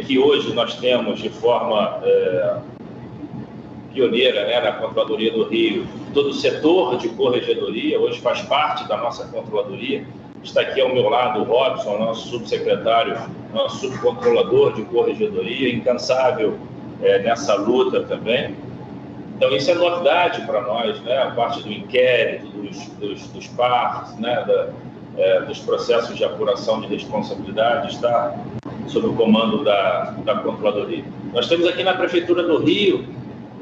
que hoje nós temos de forma pioneira, né, na Controladoria do Rio, todo o setor de corregedoria, hoje faz parte da nossa Controladoria. Está aqui ao meu lado o Robson, nosso subsecretário, nosso subcontrolador de corregedoria, incansável nessa luta também. Então isso é novidade para nós, né, a parte do inquérito, dos partes, né, dos processos de apuração de responsabilidade, está sob o comando da Controladoria. Nós temos aqui na Prefeitura do Rio,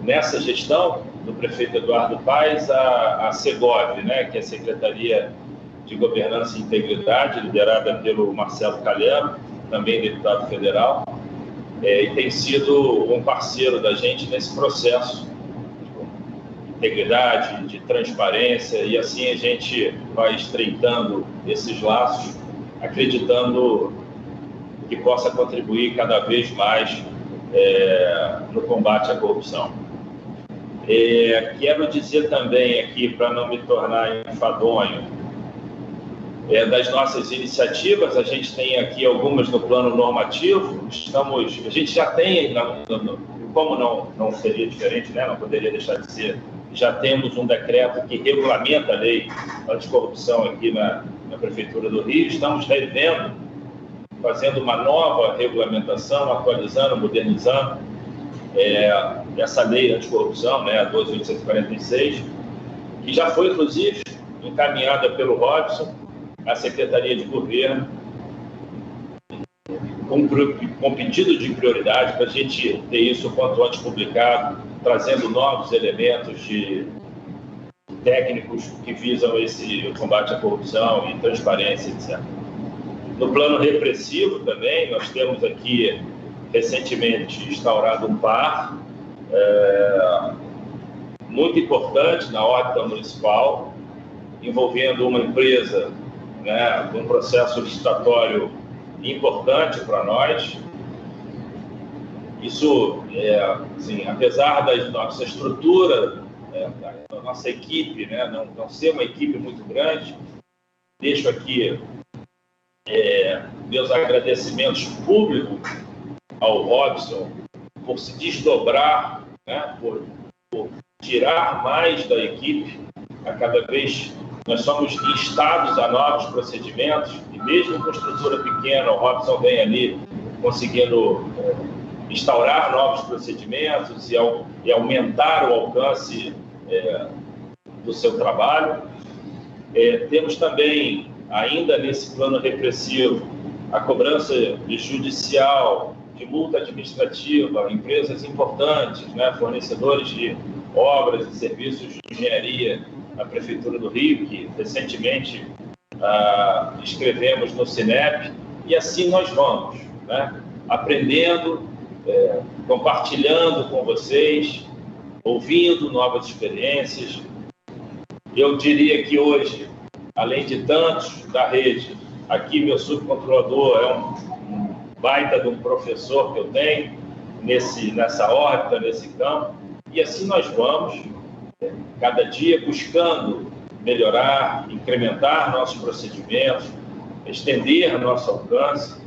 nessa gestão do prefeito Eduardo Paes, a Segov, né, que é a Secretaria de Governança e Integridade, liderada pelo Marcelo Calhero, também deputado federal, e tem sido um parceiro da gente nesse processo de integridade, de transparência, e assim a gente vai estreitando esses laços, acreditando que possa contribuir cada vez mais no combate à corrupção. Quero dizer também aqui, para não me tornar enfadonho, das nossas iniciativas, a gente tem aqui algumas no plano normativo, a gente já tem, como não seria diferente, né? Não poderia deixar de ser, já temos um decreto que regulamenta a lei anticorrupção aqui na Prefeitura do Rio, estamos revendo, fazendo uma nova regulamentação, atualizando, modernizando essa lei anticorrupção, né, a 12.846, que já foi, inclusive, encaminhada pelo Robson à Secretaria de Governo, com pedido de prioridade para a gente ter isso o quanto antes publicado, trazendo novos elementos técnicos que visam o combate à corrupção e transparência, etc. No plano repressivo também, nós temos aqui, recentemente, instaurado um PAR, muito importante na órbita municipal, envolvendo uma empresa, né, com um processo licitatório importante para nós. Isso, assim, apesar da nossa estrutura, da nossa equipe, né, não ser uma equipe muito grande, deixo aqui meus agradecimentos públicos ao Robson por se desdobrar, né, por tirar mais da equipe. A cada vez nós somos instados a novos procedimentos e mesmo com estrutura pequena, o Robson vem ali conseguindo instaurar novos procedimentos e aumentar o alcance do seu trabalho. Temos também, ainda nesse plano repressivo, a cobrança judicial de multa administrativa, empresas importantes, né, fornecedores de obras e serviços de engenharia na Prefeitura do Rio, que recentemente escrevemos no Cinep, e assim nós vamos, né? Aprendendo, compartilhando com vocês, ouvindo novas experiências. Eu diria que hoje, além de tantos da rede, aqui meu subcontrolador é um baita de um professor que eu tenho nessa órbita, nesse campo, e assim nós vamos, cada dia buscando melhorar, incrementar nossos procedimentos, estender nosso alcance,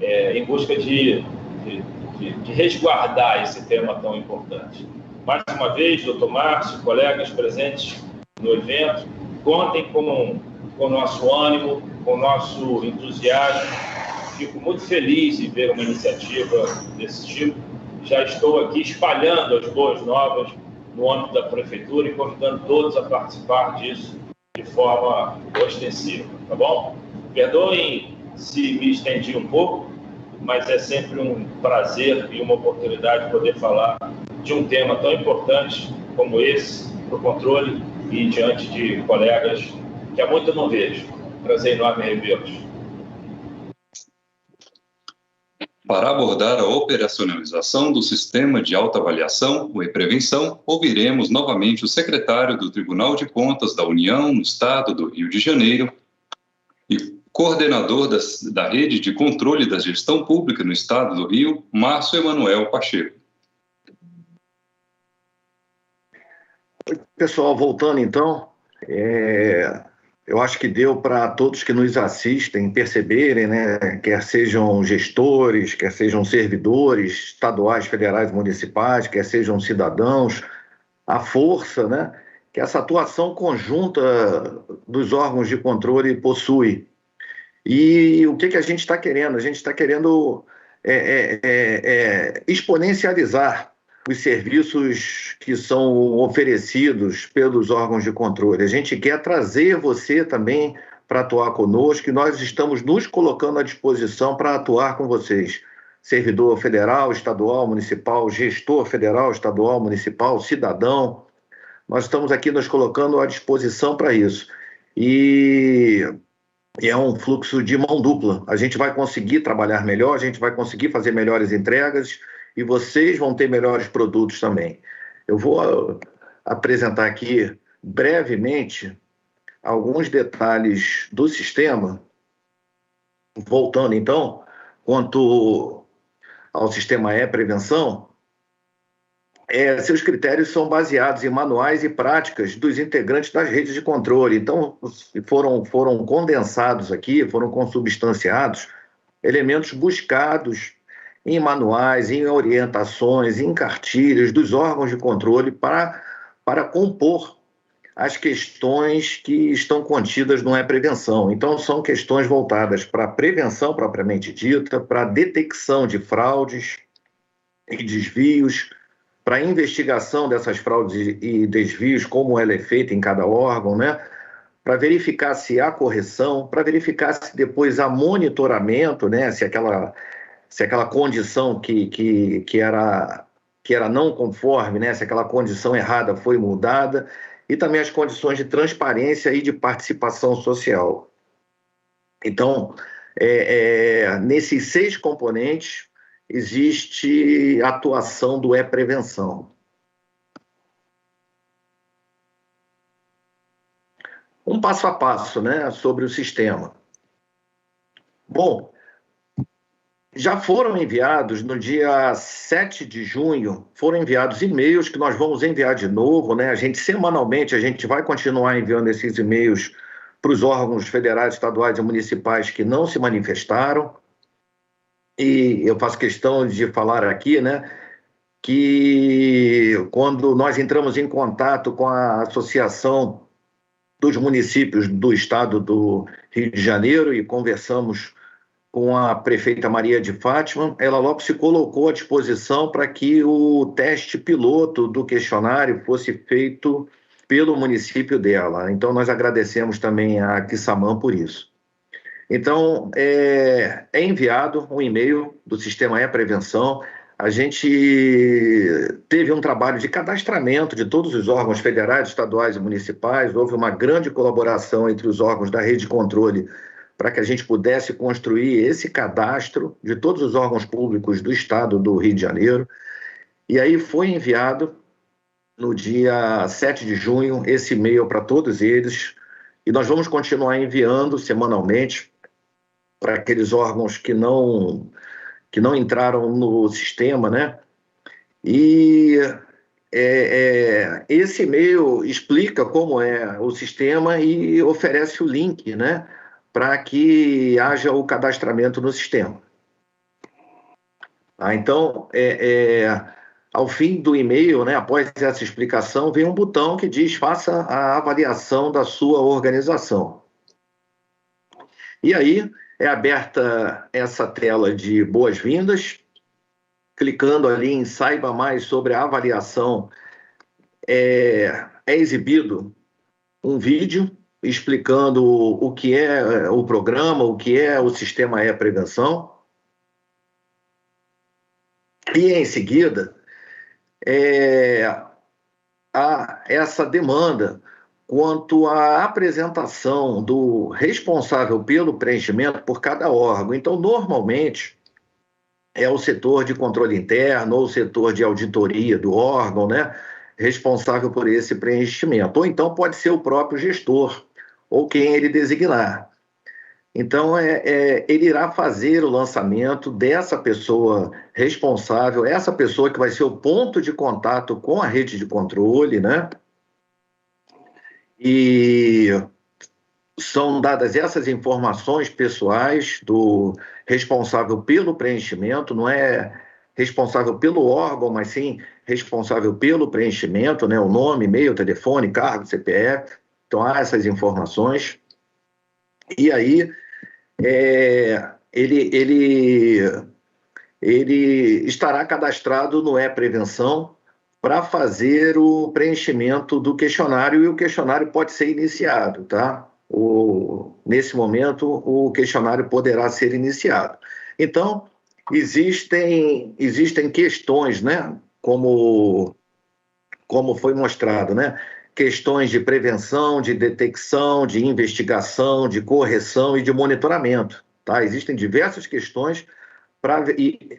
em busca de resguardar esse tema tão importante. Mais uma vez, doutor Márcio, colegas presentes no evento, contem com o nosso ânimo, com o nosso entusiasmo. Fico muito feliz em ver uma iniciativa desse tipo. Já estou aqui espalhando as boas novas no âmbito da Prefeitura e convidando todos a participar disso de forma ostensiva, tá bom? Perdoem se me estendi um pouco, mas é sempre um prazer e uma oportunidade poder falar de um tema tão importante como esse, para o controle e diante de colegas que há muito eu não vejo. Prazer enorme revê-los. Para abordar a operacionalização do Sistema de Autoavaliação e Prevenção, ouviremos novamente o secretário do Tribunal de Contas da União no Estado do Rio de Janeiro e coordenador da Rede de Controle da Gestão Pública no Estado do Rio, Márcio Emanuel Pacheco. Pessoal, voltando então, eu acho que deu para todos que nos assistem perceberem, né, quer sejam gestores, quer sejam servidores estaduais, federais, municipais, quer sejam cidadãos, a força, né, que essa atuação conjunta dos órgãos de controle possui. E o que a gente está querendo? A gente está querendo exponencializar os serviços que são oferecidos pelos órgãos de controle. A gente quer trazer você também para atuar conosco e nós estamos nos colocando à disposição para atuar com vocês. Servidor federal, estadual, municipal, gestor federal, estadual, municipal, cidadão. Nós estamos aqui nos colocando à disposição para isso. E é um fluxo de mão dupla. A gente vai conseguir trabalhar melhor, a gente vai conseguir fazer melhores entregas e vocês vão ter melhores produtos também. Eu vou apresentar aqui brevemente alguns detalhes do sistema. Voltando então, quanto ao sistema E-Prevenção, seus critérios são baseados em manuais e práticas dos integrantes das redes de controle. Então, foram condensados aqui, foram consubstanciados elementos buscados em manuais, em orientações, em cartilhas dos órgãos de controle para compor as questões que estão contidas no E-Prevenção. Então, são questões voltadas para a prevenção propriamente dita, para a detecção de fraudes e desvios, para a investigação dessas fraudes e desvios, como ela é feita em cada órgão, né? Para verificar se há correção, para verificar se depois há monitoramento, né? Se aquela condição que era não conforme, né? Se aquela condição errada foi mudada, e também as condições de transparência e de participação social. Então, nesses 6 componentes, existe a atuação do E-Prevenção. Um passo a passo, né, sobre o sistema. Bom, já foram enviados, no dia 7 de junho, foram enviados e-mails que nós vamos enviar de novo, né? Semanalmente, a gente vai continuar enviando esses e-mails para os órgãos federais, estaduais e municipais que não se manifestaram. E eu faço questão de falar aqui, né, que quando nós entramos em contato com a Associação dos Municípios do Estado do Rio de Janeiro e conversamos com a prefeita Maria de Fátima, ela logo se colocou à disposição para que o teste piloto do questionário fosse feito pelo município dela. Então, nós agradecemos também a Quissamã por isso. Então, é enviado um e-mail do Sistema E-Prevenção. a gente teve um trabalho de cadastramento de todos os órgãos federais, estaduais e municipais. Houve uma grande colaboração entre os órgãos da rede de controle para que a gente pudesse construir esse cadastro de todos os órgãos públicos do estado do Rio de Janeiro. E aí foi enviado, no dia 7 de junho, esse e-mail para todos eles, e nós vamos continuar enviando semanalmente para aqueles órgãos que não entraram no sistema, né? E esse e-mail explica como é o sistema e oferece o link, né, para que haja o cadastramento no sistema. Então, ao fim do e-mail, né, após essa explicação, vem um botão que diz: faça a avaliação da sua organização. E aí é aberta essa tela de boas-vindas. Clicando ali em Saiba Mais sobre a avaliação, é exibido um vídeo explicando o que é o programa, o que é o Sistema E-Prevenção. E, em seguida, há essa demanda quanto à apresentação do responsável pelo preenchimento por cada órgão. Então, normalmente, é o setor de controle interno ou o setor de auditoria do órgão, né, responsável por esse preenchimento. Ou então pode ser o próprio gestor, ou quem ele designar. Então, ele irá fazer o lançamento dessa pessoa responsável, essa pessoa que vai ser o ponto de contato com a rede de controle, né? E são dadas essas informações pessoais do responsável pelo preenchimento, não é responsável pelo órgão, mas sim responsável pelo preenchimento, né? O nome, e-mail, telefone, cargo, CPF. Então, há essas informações. E aí, ele estará cadastrado no E-Prevenção para fazer o preenchimento do questionário, e o questionário pode ser iniciado, tá? Nesse momento, o questionário poderá ser iniciado. Então, existem questões, né? Como foi mostrado, né? Questões de prevenção, de detecção, de investigação, de correção e de monitoramento, tá? Existem diversas questões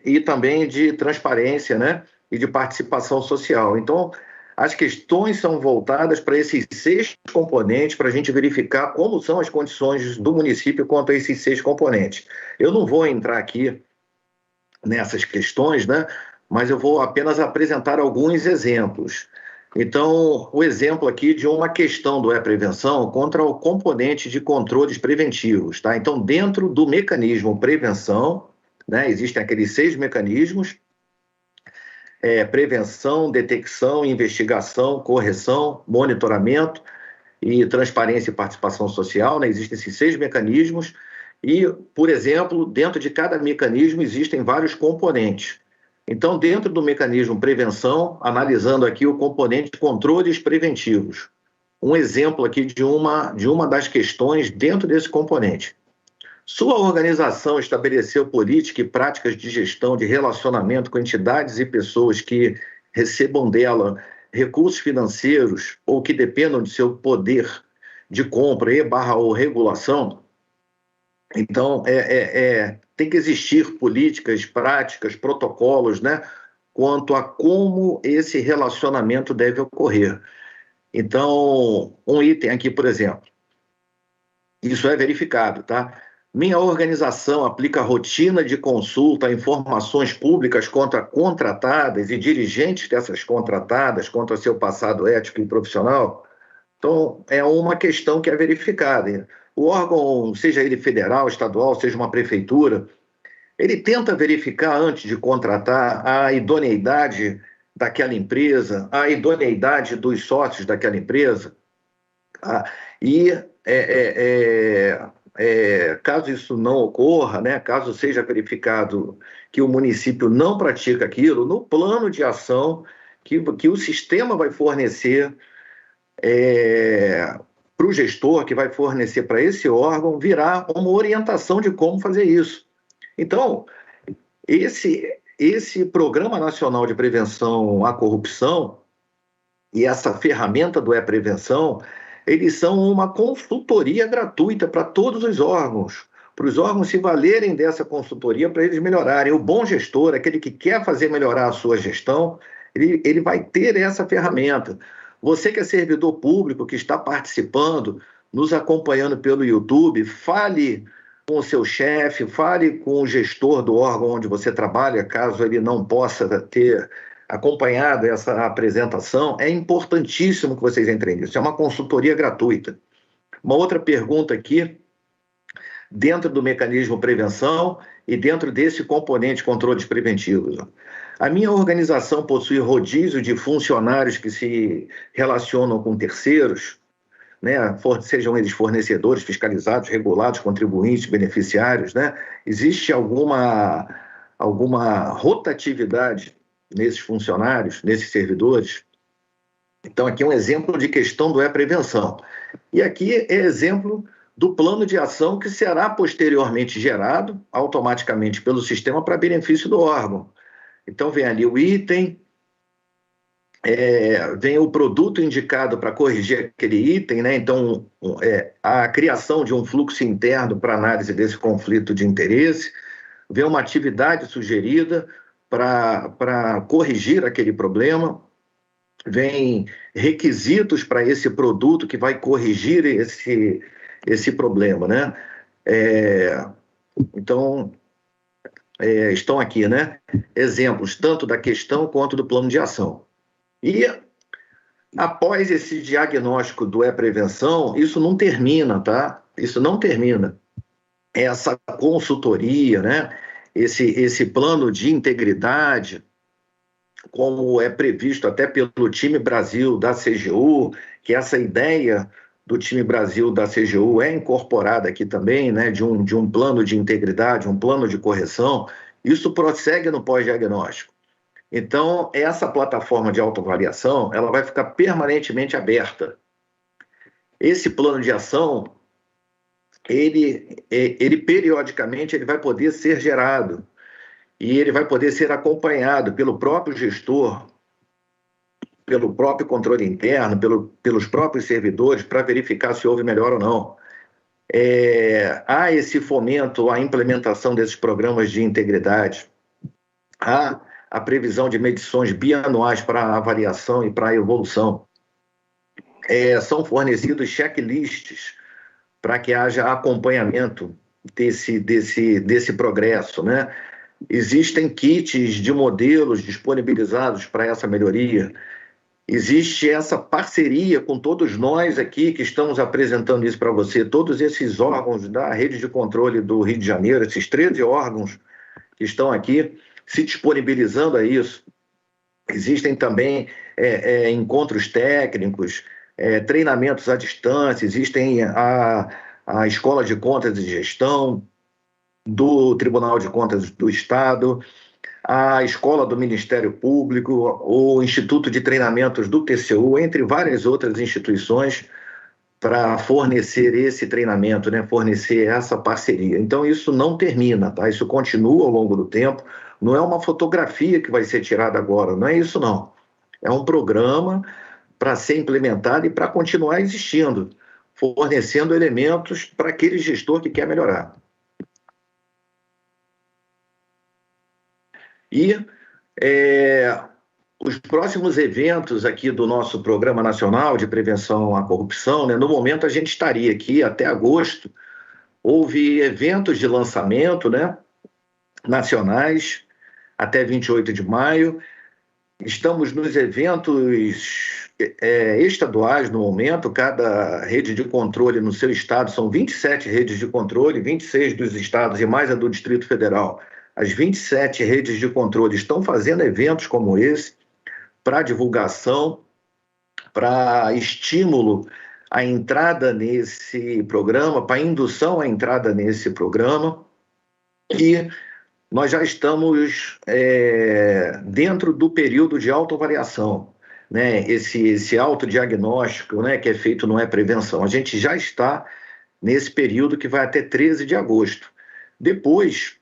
e também de transparência, né? E de participação social. Então, as questões são voltadas para esses 6 componentes, para a gente verificar como são as condições do município quanto a esses 6 componentes. Eu não vou entrar aqui nessas questões, né? Mas eu vou apenas apresentar alguns exemplos. Então, o exemplo aqui de uma questão do E-Prevenção contra o componente de controles preventivos, tá? Então, dentro do mecanismo prevenção, né, existem aqueles 6 mecanismos: prevenção, detecção, investigação, correção, monitoramento e transparência e participação social, né? Existem esses 6 mecanismos e, por exemplo, dentro de cada mecanismo existem vários componentes. Então, dentro do mecanismo prevenção, analisando aqui o componente de controles preventivos, um exemplo aqui de uma das questões dentro desse componente. Sua organização estabeleceu política e práticas de gestão de relacionamento com entidades e pessoas que recebam dela recursos financeiros ou que dependam de seu poder de compra ou regulação? Então, tem que existir políticas, práticas, protocolos, né, quanto a como esse relacionamento deve ocorrer. Então, um item aqui, por exemplo, isso é verificado, tá? Minha organização aplica rotina de consulta a informações públicas contra contratadas e dirigentes dessas contratadas, contra seu passado ético e profissional. Então, é uma questão que é verificada. O órgão, seja ele federal, estadual, seja uma prefeitura, ele tenta verificar antes de contratar a idoneidade daquela empresa, a idoneidade dos sócios daquela empresa, e caso isso não ocorra, né, caso seja verificado que o município não pratica aquilo, no plano de ação que o sistema vai fornecer para o gestor, que vai fornecer para esse órgão, virá uma orientação de como fazer isso. Então, esse Programa Nacional de Prevenção à Corrupção e essa ferramenta do E-Prevenção, eles são uma consultoria gratuita para todos os órgãos, para os órgãos se valerem dessa consultoria para eles melhorarem. O bom gestor, aquele que quer fazer melhorar a sua gestão, ele vai ter essa ferramenta. Você que é servidor público, que está participando, nos acompanhando pelo YouTube, fale com o seu chefe, fale com o gestor do órgão onde você trabalha, caso ele não possa ter acompanhado essa apresentação. É importantíssimo que vocês entrem nisso. É uma consultoria gratuita. Uma outra pergunta aqui, dentro do mecanismo prevenção e dentro desse componente controles preventivos. A minha organização possui rodízio de funcionários que se relacionam com terceiros, né? Sejam eles fornecedores, fiscalizados, regulados, contribuintes, beneficiários, né? Existe alguma rotatividade nesses funcionários, nesses servidores? Então, aqui é um exemplo de questão do E-Prevenção. E aqui é exemplo do plano de ação que será posteriormente gerado automaticamente pelo sistema para benefício do órgão. Então, vem ali o item, vem o produto indicado para corrigir aquele item, né? Então, a criação de um fluxo interno para análise desse conflito de interesse, vem uma atividade sugerida para corrigir aquele problema, vem requisitos para esse produto que vai corrigir esse problema, né? Então, estão aqui, né? Exemplos tanto da questão quanto do plano de ação. E após esse diagnóstico do E-Prevenção, isso não termina, tá? Isso não termina. Essa consultoria, né? Esse plano de integridade, como é previsto até pelo time Brasil da CGU, que essa ideia do time Brasil da CGU é incorporada aqui também, né, de um plano de integridade, um plano de correção, isso prossegue no pós-diagnóstico. Então, essa plataforma de autoavaliação, ela vai ficar permanentemente aberta. Esse plano de ação, ele periodicamente ele vai poder ser gerado e ele vai poder ser acompanhado pelo próprio gestor, pelo próprio controle interno, pelos próprios servidores, para verificar se houve melhora ou não. Há esse fomento à implementação desses programas de integridade, há a previsão de medições bianuais para a avaliação e para a evolução. São fornecidos checklists para que haja acompanhamento desse progresso, né? Existem kits de modelos disponibilizados para essa melhoria. Existe essa parceria com todos nós aqui que estamos apresentando isso para você, todos esses órgãos da rede de controle do Rio de Janeiro, esses 13 órgãos que estão aqui se disponibilizando a isso. Existem também encontros técnicos, treinamentos à distância, existem a Escola de Contas e Gestão do Tribunal de Contas do Estado, a Escola do Ministério Público, o Instituto de Treinamentos do TCU, entre várias outras instituições, para fornecer esse treinamento, né? Fornecer essa parceria. Então, isso não termina, tá? Isso continua ao longo do tempo. Não é uma fotografia que vai ser tirada agora, não é isso, não. É um programa para ser implementado e para continuar existindo, fornecendo elementos para aquele gestor que quer melhorar. E os próximos eventos aqui do nosso Programa Nacional de Prevenção à Corrupção, né, no momento a gente estaria aqui até agosto, houve eventos de lançamento, né, nacionais, até 28 de maio, estamos nos eventos estaduais no momento, cada rede de controle no seu estado, são 27 redes de controle, 26 dos estados e mais a do Distrito Federal. As 27 redes de controle estão fazendo eventos como esse para divulgação, para estímulo à entrada nesse programa, para indução à entrada nesse programa. E nós já estamos dentro do período de autoavaliação, né? Esse autodiagnóstico, né, que é feito no E-Prevenção. A gente já está nesse período que vai até 13 de agosto. Depois,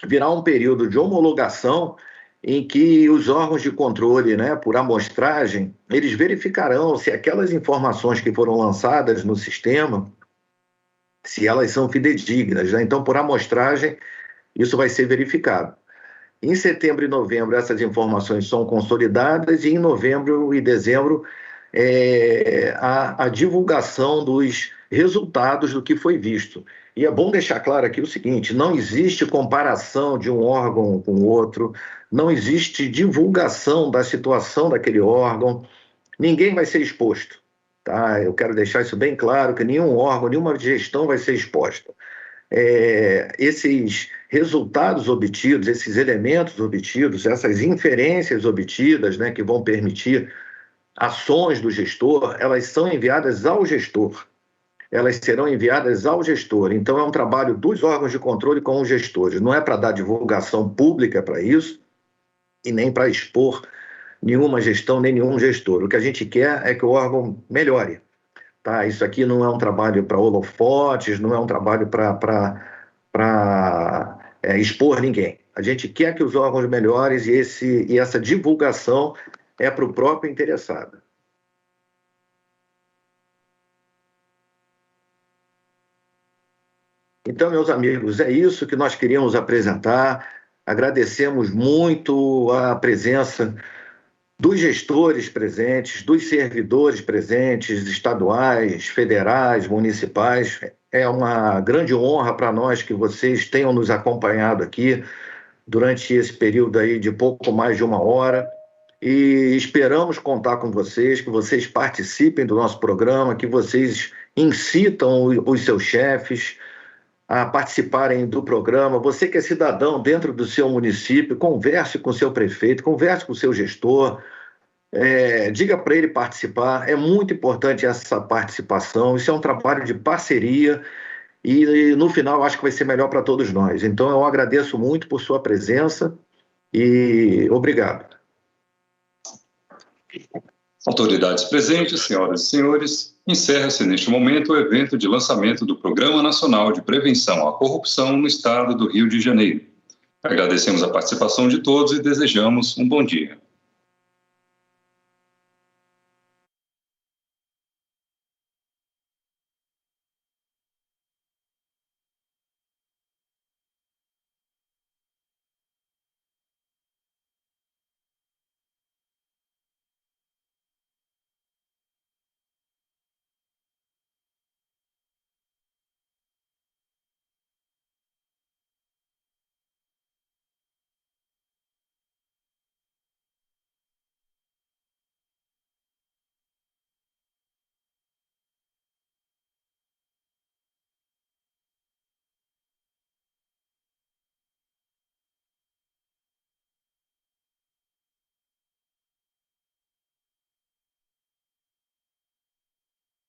virá um período de homologação em que os órgãos de controle, né, por amostragem, eles verificarão se aquelas informações que foram lançadas no sistema, se elas são fidedignas, né? Então, por amostragem, isso vai ser verificado. Em setembro e novembro, essas informações são consolidadas e em novembro e dezembro, a divulgação dos resultados do que foi visto. E é bom deixar claro aqui o seguinte, não existe comparação de um órgão com o outro, não existe divulgação da situação daquele órgão, ninguém vai ser exposto, tá? Eu quero deixar isso bem claro, que nenhum órgão, nenhuma gestão vai ser exposta. Esses resultados obtidos, esses elementos obtidos, essas inferências obtidas, né, que vão permitir ações do gestor, elas são enviadas ao gestor. Elas serão enviadas ao gestor. Então, é um trabalho dos órgãos de controle com os gestores. Não é para dar divulgação pública para isso e nem para expor nenhuma gestão, nem nenhum gestor. O que a gente quer é que o órgão melhore. Tá? Isso aqui não é um trabalho para holofotes, não é um trabalho para expor ninguém. A gente quer que os órgãos melhorem e essa divulgação é para o próprio interessado. Então, meus amigos, é isso que nós queríamos apresentar. Agradecemos muito a presença dos gestores presentes, dos servidores presentes, estaduais, federais, municipais. É uma grande honra para nós que vocês tenham nos acompanhado aqui durante esse período aí de pouco mais de 1 hora. E esperamos contar com vocês, que vocês participem do nosso programa, que vocês incitam os seus chefes a participarem do programa. Você que é cidadão dentro do seu município, converse com o seu prefeito, converse com o seu gestor, diga para ele participar. É muito importante essa participação, isso é um trabalho de parceria e no final acho que vai ser melhor para todos nós. Então eu agradeço muito por sua presença e obrigado. Autoridades presentes, senhoras e senhores, encerra-se neste momento o evento de lançamento do Programa Nacional de Prevenção à Corrupção no Estado do Rio de Janeiro. Agradecemos a participação de todos e desejamos um bom dia.